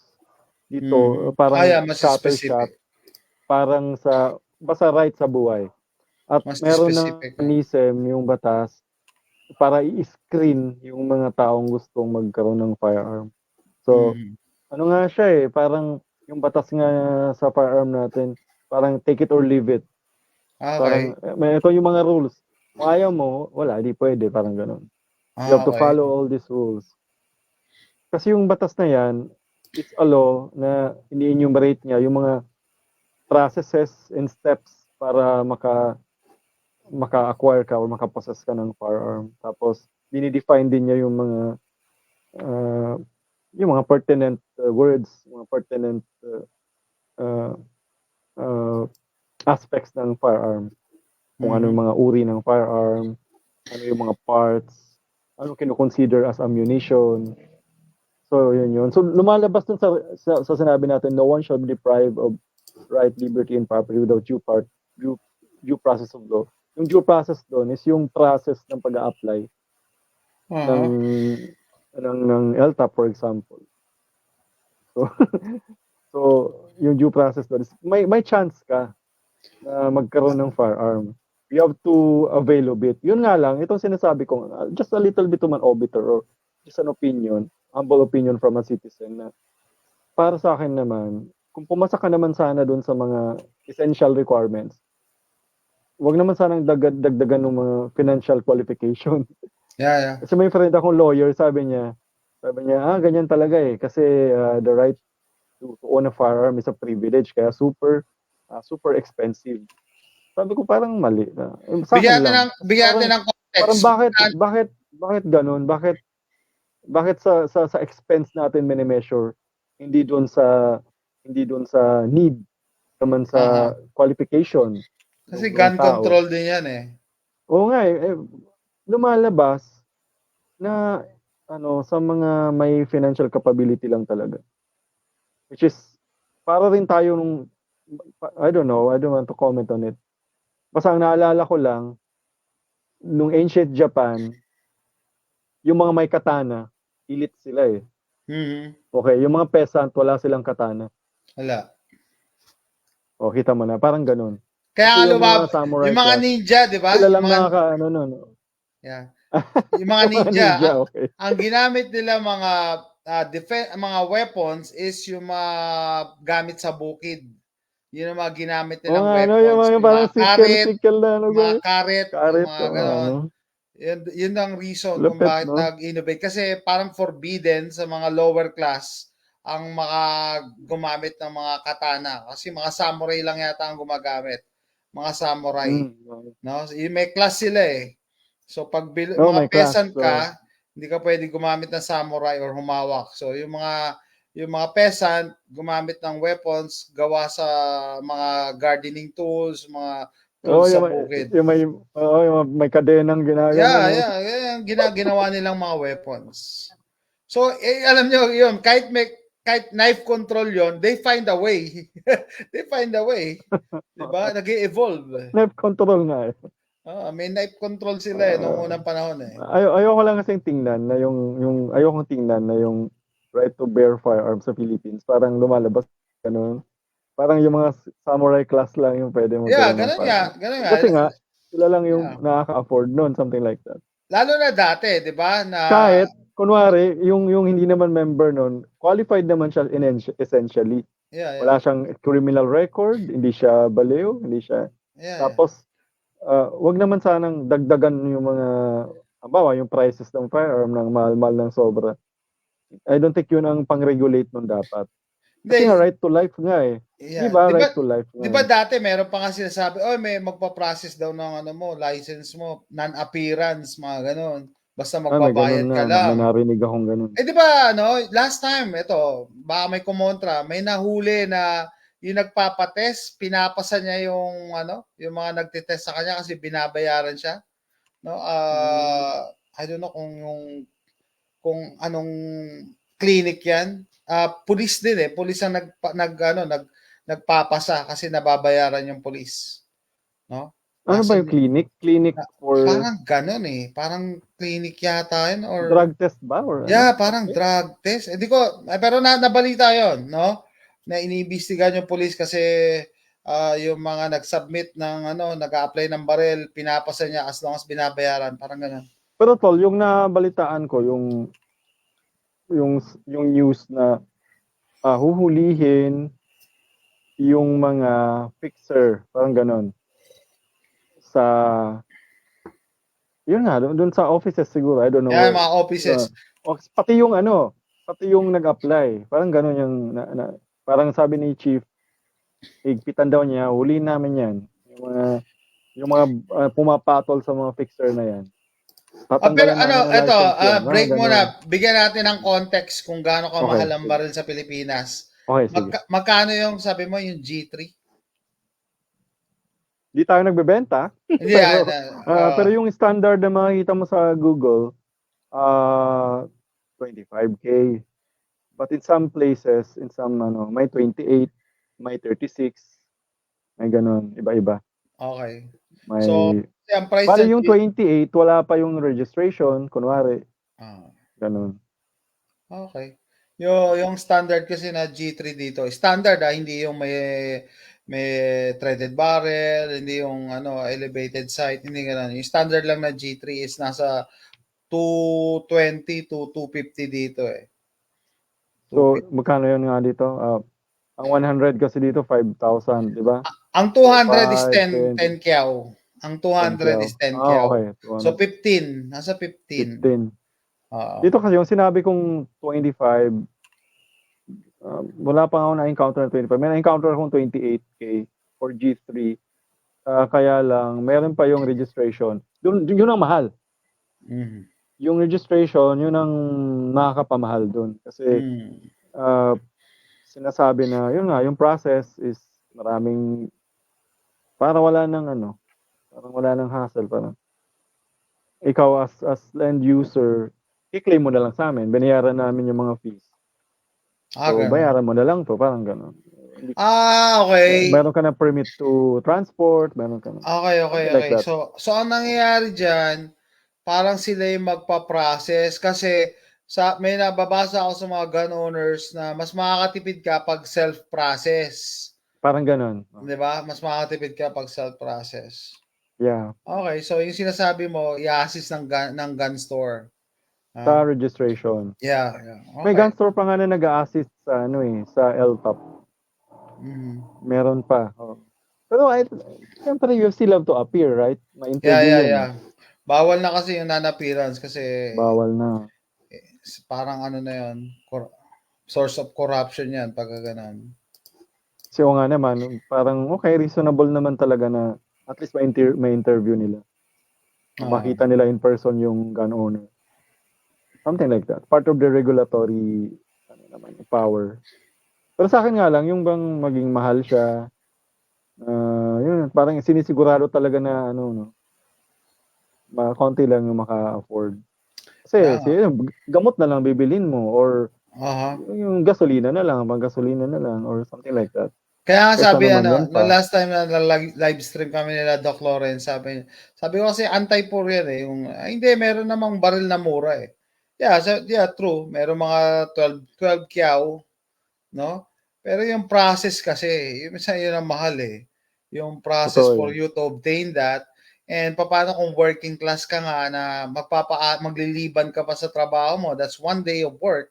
Dito parang mas specific. Parang basta right sa buhay. At mas meron specific. ng NISM yung batas para i-screen yung mga taong gustong magkaroon ng firearm. So, ano nga siya parang yung batas nga sa firearm natin, parang take it or leave it. Okay. Parang, ito yung mga rules. Kung ayaw mo, wala, di pwede, parang ganun. You have to follow all these rules. Kasi yung batas na yan, it's a law na ini-enumerate niya yung mga processes and steps para maka-acquire ka or makapossess ka ng firearm. Tapos, dinidefine din niya yung mga pertinent words, mga pertinent aspects ng firearm. Kung ano yung mga uri ng firearm, ano yung mga parts, ano kino-consider as ammunition. So, yun. So, lumalabas dun sa sinabi natin, no one shall be deprived of right, liberty, and property without due process of law. Yung due process doon is yung process ng pag-a-apply ng LTAP, for example. So yung due process doon is may chance ka na magkaroon ng firearm. You have to avail of it. Yun nga lang, itong sinasabi ko, just a little bit of an obiter or just an opinion, humble opinion from a citizen na para sa akin naman, kung pumasa ka naman sana doon sa mga essential requirements, wag naman sanang dagdagan ng mga financial qualification. Yeah. Kasi may friend akong lawyer, sabi niya, ganyan talaga kasi the right to own a firearm is a privilege, kaya super expensive. Sabi ko parang mali. Bigyan ng context. Parang bakit ganun? Bakit sa expense natin mini-measure, hindi doon sa need, naman sa qualification. Kasi gun control din yan Oo nga lumalabas na sa mga may financial capability lang talaga. Which is para rin tayo I don't want to comment on it. Basta ang naalala ko lang nung ancient Japan, yung mga may katana, elite sila Okay, yung mga peasant wala silang katana. Wala. Kita mo na, parang ganun. Kaya yung mga ninja, di ba? Sila lang Yeah. Yung mga ninja, okay. Ang ginamit nila mga weapons is yung mga gamit sa bukid. Yun ang mga ginamit nilang weapons. Yung parang sikel na mga karet, mga gano'n. Yun ang reason kung bakit nag-innovate. Kasi parang forbidden sa mga lower class ang gumamit ng mga katana. Kasi mga samurai lang yata ang gumagamit. Mga samurai. No? May class sila So pag mga peasant ka, hindi ka pwede gumamit ng samurai or humawak. So yung mga peasant gumamit ng weapons gawa sa mga gardening tools, mga tools sa bukid. Yung may kadenang ginagawa. Yeah, ginawa nilang mga weapons. So, alam nyo yun, kahit knife control yon, they find a way. They find a way. Diba? Nag-evolve. Knife control nga eh. May knife control sila nung unang panahon eh. Ayoko lang kasing tingnan na ayoko tingnan na yung right to bear firearms sa Philippines. Parang lumalabas ganun. Parang yung mga samurai class lang yung pwede mo. Yeah, ganun nga. Kasi nga, sila lang yung nakaka-afford nun, something like that. Lalo na dati, di ba? Kahit, kunwari, yung hindi naman member nun, qualified naman siya essentially. Yeah. Wala siyang criminal record, hindi siya baliw, hindi siya. Tapos, wag naman sanang dagdagan yung mga, halimbawa, yung prices ng firearm ng mahal-mahal ng sobra. I don't think yun ang pang-regulate nun dapat. Kasi nga, right to life nga eh. Yeah. Diba, right to life nga. Di ba dati, meron pa nga sinasabi, may magpa-process daw ng license mo, non-appearance, mga ganon. Basta magbabayad ka lang. May narinig akong ganun. Di ba, last time, baka may kumontra, may nahuli na yung nagpapatest, pinapasa niya yung mga nagtitest sa kanya kasi binabayaran siya. I don't know kung anong clinic yan. Police din eh. Police ang nagpapasa kasi nababayaran yung police. No? Ano ba yung clinic? Clinic for... Parang ganun eh. Parang clinic yata yun. Or... Drug test ba? Or parang drug test. Pero nabalita yun, no? Na iniimbestigahan yung police kasi yung mga nag-submit ng nag-a-apply ng barel, pinapasa niya as long as binabayaran. Parang ganun. Pero tol, yung nabalitaan ko, yung news na huhulihin yung mga fixer, parang ganon. Yun nga, doon sa offices siguro, I don't know. Yeah, mga offices. Pati yung nag-apply, parang ganon yung, parang sabi ni Chief, higpitan daw niya, huliin namin yan. Yung mga pumapatol sa mga fixer na yan. Pero break muna. Bigyan natin ng context kung gaano kamahal ang baril sa Pilipinas. Okay, sige. Magkano yung, sabi mo, yung G3? Di tayo nagbebenta. Pero yung standard na makikita mo sa Google, 25K. But in some places, may 28, may 36, may ganun, iba-iba. Okay. So, ang price bali yung 28, wala pa yung registration, kunwari. Ganun. Okay. Yung standard kasi na G3 dito, standard hindi yung may threaded barrel, hindi yung elevated sight, hindi gano'n. Yung standard lang na G3 is nasa 220 to 250 dito eh. So, magkano yun nga dito? Ang 100 kasi dito, 5,000, di ba? Ang 200 is 10 kyaw. Ang 200 is 10 kyaw. Okay. So, 15. Nasa 15. Dito kasi yung sinabi kong 25, wala pa ako na-encounter na 25. May na-encounter akong 28K for G3. Kaya lang, meron pa yung registration. Yun ang mahal. Mm-hmm. Yung registration, yun ang nakakapamahal dun. Kasi sinasabi na, yun nga, yung process is maraming, parang wala ng hassle. Parang ikaw as end user, i-claim mo na lang sa amin. Binayaran namin yung mga fees. So, bayaran mo na lang to. Parang gano'n. Okay. Meron ka na permit to transport. Meron ka na. Okay. Like so, ang nangyayari dyan, parang sila yung magpa-process kasi may nababasa ako sa mga gun owners na mas makakatipid ka pag self-process. Parang gano'n. Diba? Mas makakatipid ka pag self-process. Yeah. Okay. So, yung sinasabi mo, i-assist ng gun store. Sa registration. Yeah. Okay. May gun store pa nga na nag-a-assist sa sa LTOP. Mm-hmm. Meron pa. Pero siyempre you still have to appear, right? Ma-interview Yeah. Bawal na kasi yung non-appearance kasi bawal na. Parang na yun, source of corruption yan pag gano'n. Kasi nga naman, parang okay, reasonable naman talaga na at least may interview nila. Makita nila in person yung gun owner. Something like that. Part of the regulatory power. Pero sa akin nga lang, yung bang maging mahal siya, yun, parang sinisigurado talaga na konti lang yung maka-afford. Kasi gamot na lang bibilhin mo or yung gasolina na lang, pang-gasolina na lang or something like that. Kaya nga sabi no last time na live stream kami nila Doc Lawrence, sabi ko kasi anti-poor yan yung hindi, meron namang baril na mura eh. Yeah, true. Meron mga 12 kyaw, no? Pero yung process kasi, yun ang mahal eh. Yung process for you to obtain that. And paano kung working class ka nga na magliliban ka pa sa trabaho mo, that's one day of work.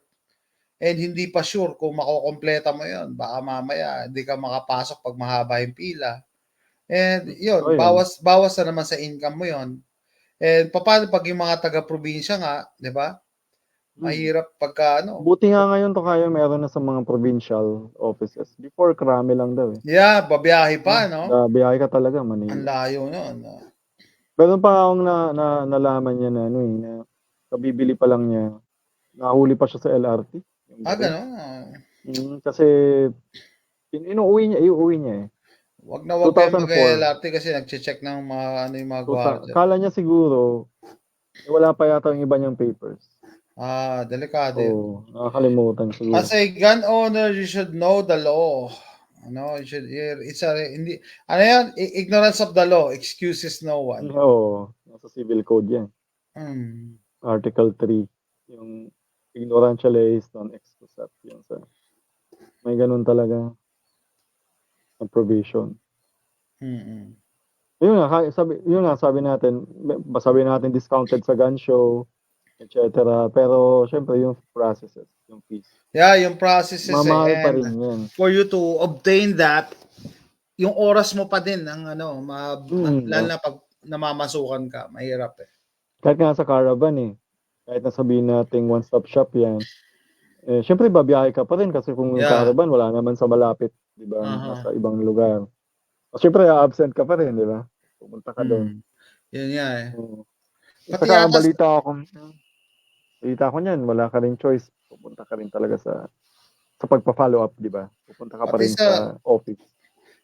And hindi pa sure kung makokompleta mo yun. Baka mamaya hindi ka makapasok pag mahaba yung pila. And yun, bawas na naman sa income mo yun. And paano pag yung mga taga-probinsya nga, di ba? Mahirap pagka Buti nga ngayon to kaya meron na sa mga provincial offices. Before, karami lang daw eh. Yeah, babiyahe pa, no? Babiyahe ka talaga, Manila. Ang layo nun. Meron pa akong nalaman niya na na kabibili pa lang niya. Nahuli pa siya sa LRT. Gano'n? Kasi iuwi niya eh. Wag kayo mag-LRT kasi nagche-check ng mga yung mga gwardiya. Kala niya siguro wala pa yata yung iba niyang papers. Delikado yun. Nakakalimutan siguro. As a gun owner, you should know the law. Ignorance of the law excuses no one. Nasa civil code yan. Article 3. Yung ignorantia leis non excusat. May ganun talaga na provision. Yun nga, sabi natin discounted sa gun show, etc. Pero syempre yung processes, yung fees. Yeah, yung processes mamahal pa rin yan. For you to obtain that, yung oras mo pa din ang lalo na pag namamasukan ka, mahirap eh. Kahit nga sa caravan eh. Kahit na sabihin natin one-stop shop yan. Syempre babiyahe ka pa rin kasi kung yung caravan wala naman sa malapit, di ba? Nasa ibang lugar. Syempre absent ka pa rin, di ba? Pumunta ka doon. Yun nga eh. Saka ang balita ko niyan, wala ka rin choice. Pupunta ka rin talaga sa pagpa-follow up, di ba? Pupunta ka pa rin sa office.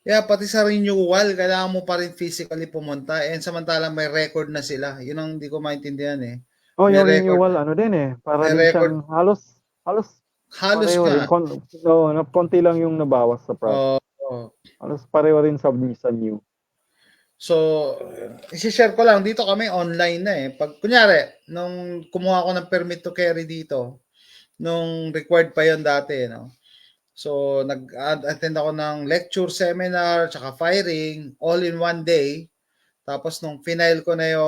Yeah, pati sa renewal, kailangan mo pa rin physically pumunta. And samantalang may record na sila. Yun ang hindi ko maintindihan eh. Yung renewal, din eh. Para din siyang halos nga. Konti lang yung nabawas sa process. Halos pareho rin sa new. So, isi-share ko lang, dito kami online na eh. Pag, kunyari, nung kumuha ko ng permit to carry dito, nung required pa yon dati, no? So, nag-attend ako ng lecture, seminar, tsaka firing, all in one day. Tapos, nung final ko na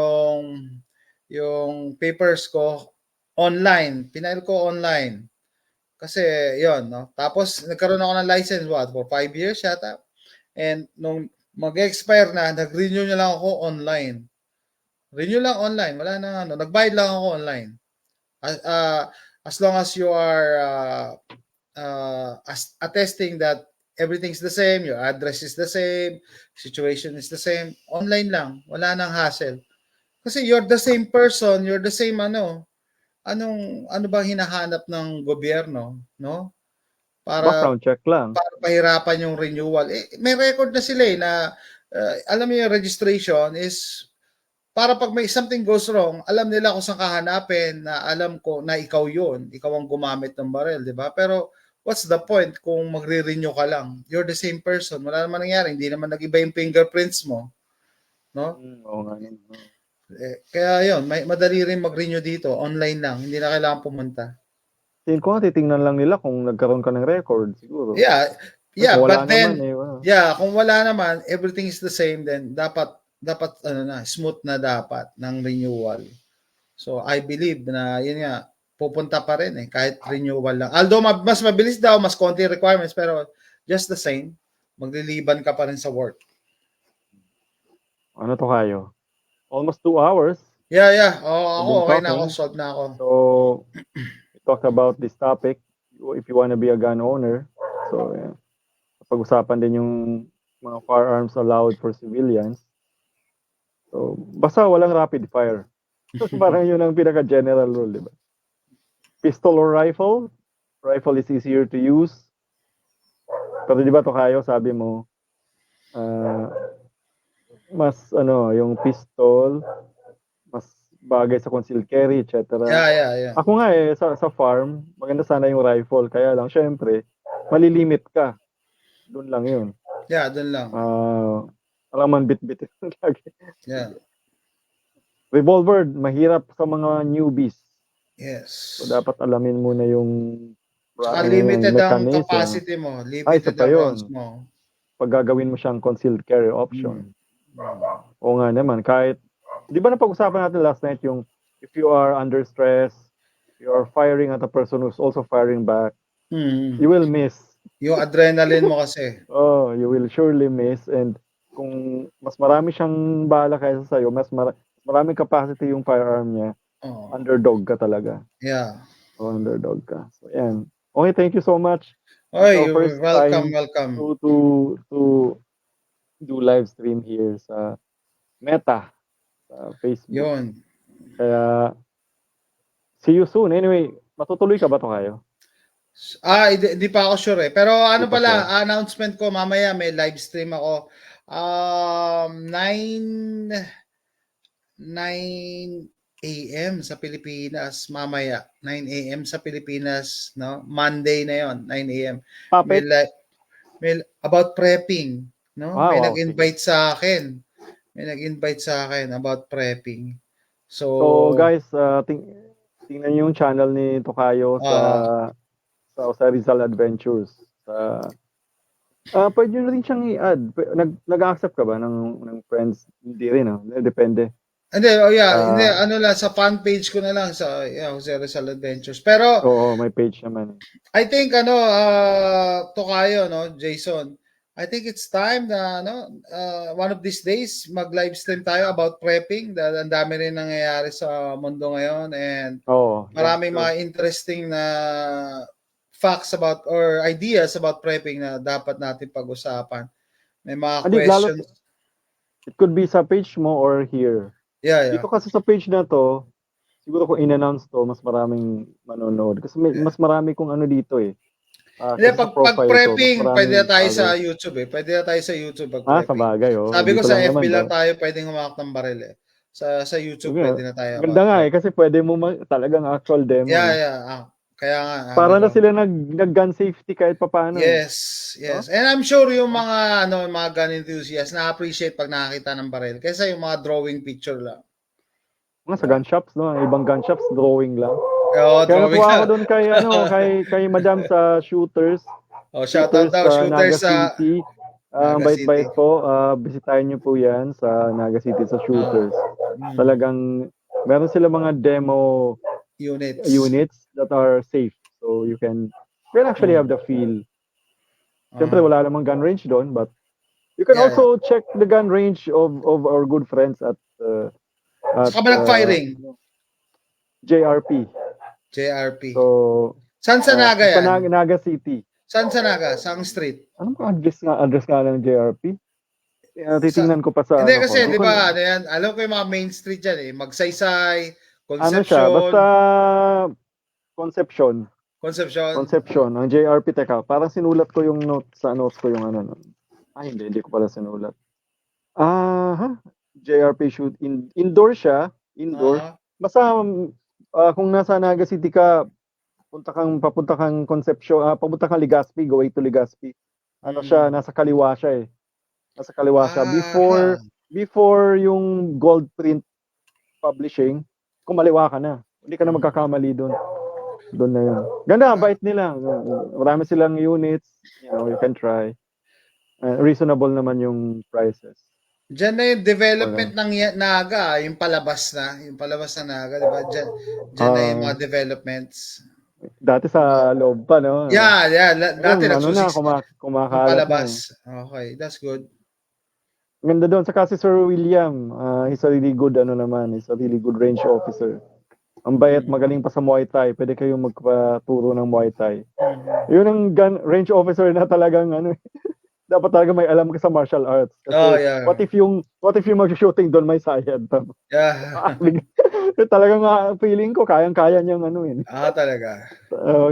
yung papers ko, online. Final ko online. Kasi, yon no? Tapos, nagkaroon ako ng license, for 5 years yata. And, nung mag-expire na, nag-renew na lang ako online. Renew lang online. Wala na nagbayad lang ako online. As long as you are attesting that everything's the same, your address is the same, situation is the same, online lang. Wala nang hassle. Kasi you're the same person, you're the same ano ba hinahanap ng gobyerno, no? Background check lang. Para pahirapan yung renewal. May record na sila na alam mo yung registration is para pag may something goes wrong, alam nila kung saan kahanapin, na alam ko na ikaw yun. Ikaw ang gumamit ng baril, di ba? Pero what's the point kung magre-renew ka lang? You're the same person. Wala naman nangyari. Hindi naman nag-iba yung fingerprints mo. No? Oo nga. Kaya yun, madali rin mag-renew dito. Online lang. Hindi na kailangan pumunta. Tingin ko nga, titingnan lang nila kung nagkaroon ka ng record, siguro. Yeah, but then, kung wala naman, everything is the same, then dapat smooth na dapat ng renewal. So, I believe na, yun nga, pupunta pa rin kahit renewal lang. Although, mas mabilis daw, mas konti requirements, pero just the same, magliliban ka pa rin sa work. Ano to kayo? Almost 2 hours. Yeah. Ako, okay na ako. Solved na ako. So, talk about this topic if you want to be a gun owner. So, pag-usapan din yung mga firearms allowed for civilians. So, basta walang rapid fire. Parang yun ang pinaka-general rule, di ba? Pistol or rifle? Rifle is easier to use. Pero di ba to kayo, sabi mo, mas yung pistol, bagay sa concealed carry, etc. Yeah. Ako nga sa farm, maganda sana yung rifle. Kaya lang, syempre, malilimit ka. Doon lang yun. Yeah, doon lang. Alam man bit-bit lagi. Yeah. Revolver, mahirap sa mga newbies. Yes. So, dapat alamin mo na yung limited ang capacity mo. Limited ang rounds mo. Pag gagawin mo siyang concealed carry option. O nga naman, kahit, di ba napag-usapan natin last night yung if you are under stress, you are firing at a person who's also firing back, you will miss. Yung adrenaline mo kasi. You will surely miss. And kung mas marami siyang bala kaysa sa'yo, mas maraming capacity yung firearm niya, underdog ka talaga. Yeah. Underdog ka. So, yan. Okay, thank you so much. You're welcome. To do live stream here sa Meta, sa Facebook. Yun. Kaya, see you soon. Anyway, matutuloy ka ba to kayo? Di pa ako sure eh. Pero ano pala, announcement ko, mamaya may live stream ako. 9 a.m. sa Pilipinas mamaya. 9 a.m. sa Pilipinas, no? Monday na 'yon, 9 a.m. May about prepping, no? May nag-invite sa akin. About prepping. So guys, tingnan niyo yung channel ni Tokayo sa Rizal Adventures. Pwede nyo rin siyang i-add. Nag-accept ka ba ng friends? Hindi rin, no? Depende. Hindi, hindi, ano lang, sa fan page ko na lang, sa Jose Rizal Adventures. Pero, may page naman. I think, Tokayo, no, Jason, I think it's time na, one of these days, mag-live stream tayo about prepping. Dahil ang dami rin nangyayari sa mundo ngayon. And maraming mga interesting na facts about, or ideas about prepping na dapat natin pag-usapan. May mga questions. It could be sa page mo or here. Yeah. Dito kasi sa page na to, siguro kung in-announce to, mas maraming manonood. Kasi mas marami kung ano dito eh. Pag prepping, pwede na tayo sa YouTube eh. Pwede na tayo sa YouTube pag prepping. Sa bagay Sabi ko sa FB lang tayo pwedeng humawak ng baril eh. Sa YouTube pwede na tayo. Ganda nga eh, kasi pwede mo talagang actual demo. Yeah. Kaya nga. Para na sila nag-gun safety kahit pa paano. Yes. And I'm sure yung mga gun enthusiasts na-appreciate pag nakakita ng baril kaysa yung mga drawing picture lang. Sa gun shops, no? Ibang gun shops, drawing lang. Kaya nakuha ako doon kay Madam sa Shooters. Shout out daw, Shooters sa Naga City. Bait-bait po. Bisitahin niyo po yan sa Naga City sa Shooters. Talagang, meron sila mga demo units that are safe. So you can actually have the feel. Siyempre wala namang gun range doon, but you can also check the gun range of our good friends at saka ba nag-firing? JRP. So, saan sa Naga yan? Sa Naga City. Saan sa Naga? Saang street? Anong address nga ng JRP? Titingnan ko pa sa... Hindi kasi, di ba, alam ko yung mga main street dyan eh. Magsaysay, Concepcion. Ano siya? Basta Concepcion. Ang JRP, teka, parang sinulat ko yung notes ko yung hindi ko pala sinulat. JRP shoot. Indoor siya. Basta, kung nasa Naga City ka, papunta kang Concepcion, papunta kang Legazpi, go away to Legazpi. Siya, nasa kaliwa siya eh. Nasa kaliwa siya. Before yung gold print publishing, kumaliwa ka na. Hindi ka na magkakamali doon. Doon na yun. Ganda, bait nila. Marami silang units. You can try. Reasonable naman yung prices. Diyan na yung development ng Naga, yung palabas na Naga, di ba? Diyan na yung mga developments. Dati sa loob pa, no? Yeah. Dati kumakalat palabas. Okay, that's good. Ganda doon. Saka si Sir William, he's a really good, he's a really good range officer. Ang bayat, magaling pa sa Muay Thai. Pwede kayong magpaturo ng Muay Thai. Yun ang range officer na talagang, dapat talaga may alam ka sa martial arts. Kasi, what if yung mag-shooting doon may sayad? Yeah. Talagang feeling ko, kayang-kaya niyang talaga.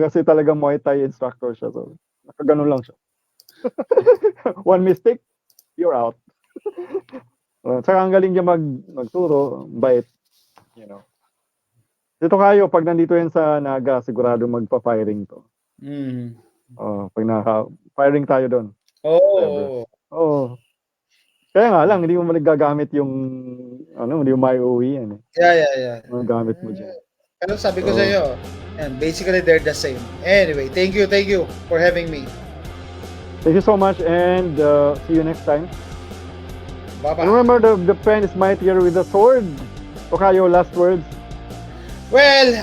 Kasi talagang Muay Thai instructor siya. So, nakaganon lang siya. One mistake, you're out. Saka ang galing niya magturo, bait. you know. Dito kayo, pag nandito yan sa Naga, sigurado magpa-firing to. Mm. Pag naka-firing tayo doon. Oo. Oo. Kaya nga lang, hindi mo magagamit yung, hindi mo maiuwi yan eh. Yeah. Ano gamit mo dyan? Pero sabi ko sa iyo, basically they're the same. Anyway, thank you for having me. Thank you so much and see you next time. Bye-bye. And remember, the pen is mightier with the sword. Tokayo, last words? Well,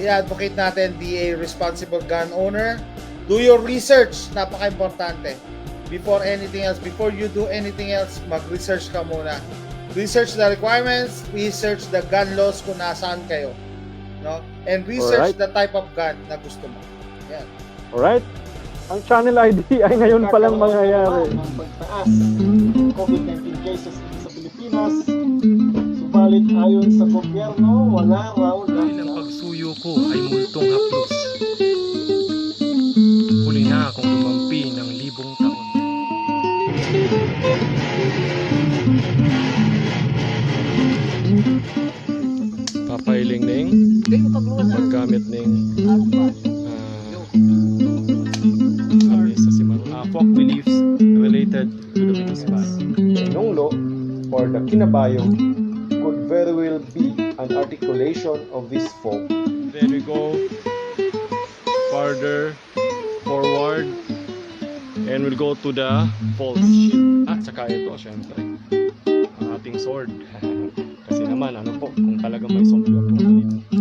i-advocate natin, be a responsible gun owner. Do your research, napaka-importante. Before anything else, before you do anything else, mag-research ka muna. Research the requirements, research the gun laws kung nasaan kayo. No? And research the type of gun na gusto mo. Yan. Alright. Ang channel ID ay ngayon pa lang mangyayari. Ang pagtaas ng COVID-19 cases sa Pilipinas. Subalit ayon sa gobyerno, wala raw Dahil ang pagsuyo ko ay multong haplos. Huli na akong lumampi ng 1,000 taon. Papailing ning paggamit ning folk beliefs related to the Minaspan. Nonglo or the Kinabayo could very well be an articulation of this folk. Then we go farther forward and we'll go to the false shield. At saka ito syempre ang ating sword. Kasi naman kung talaga may sword po dito.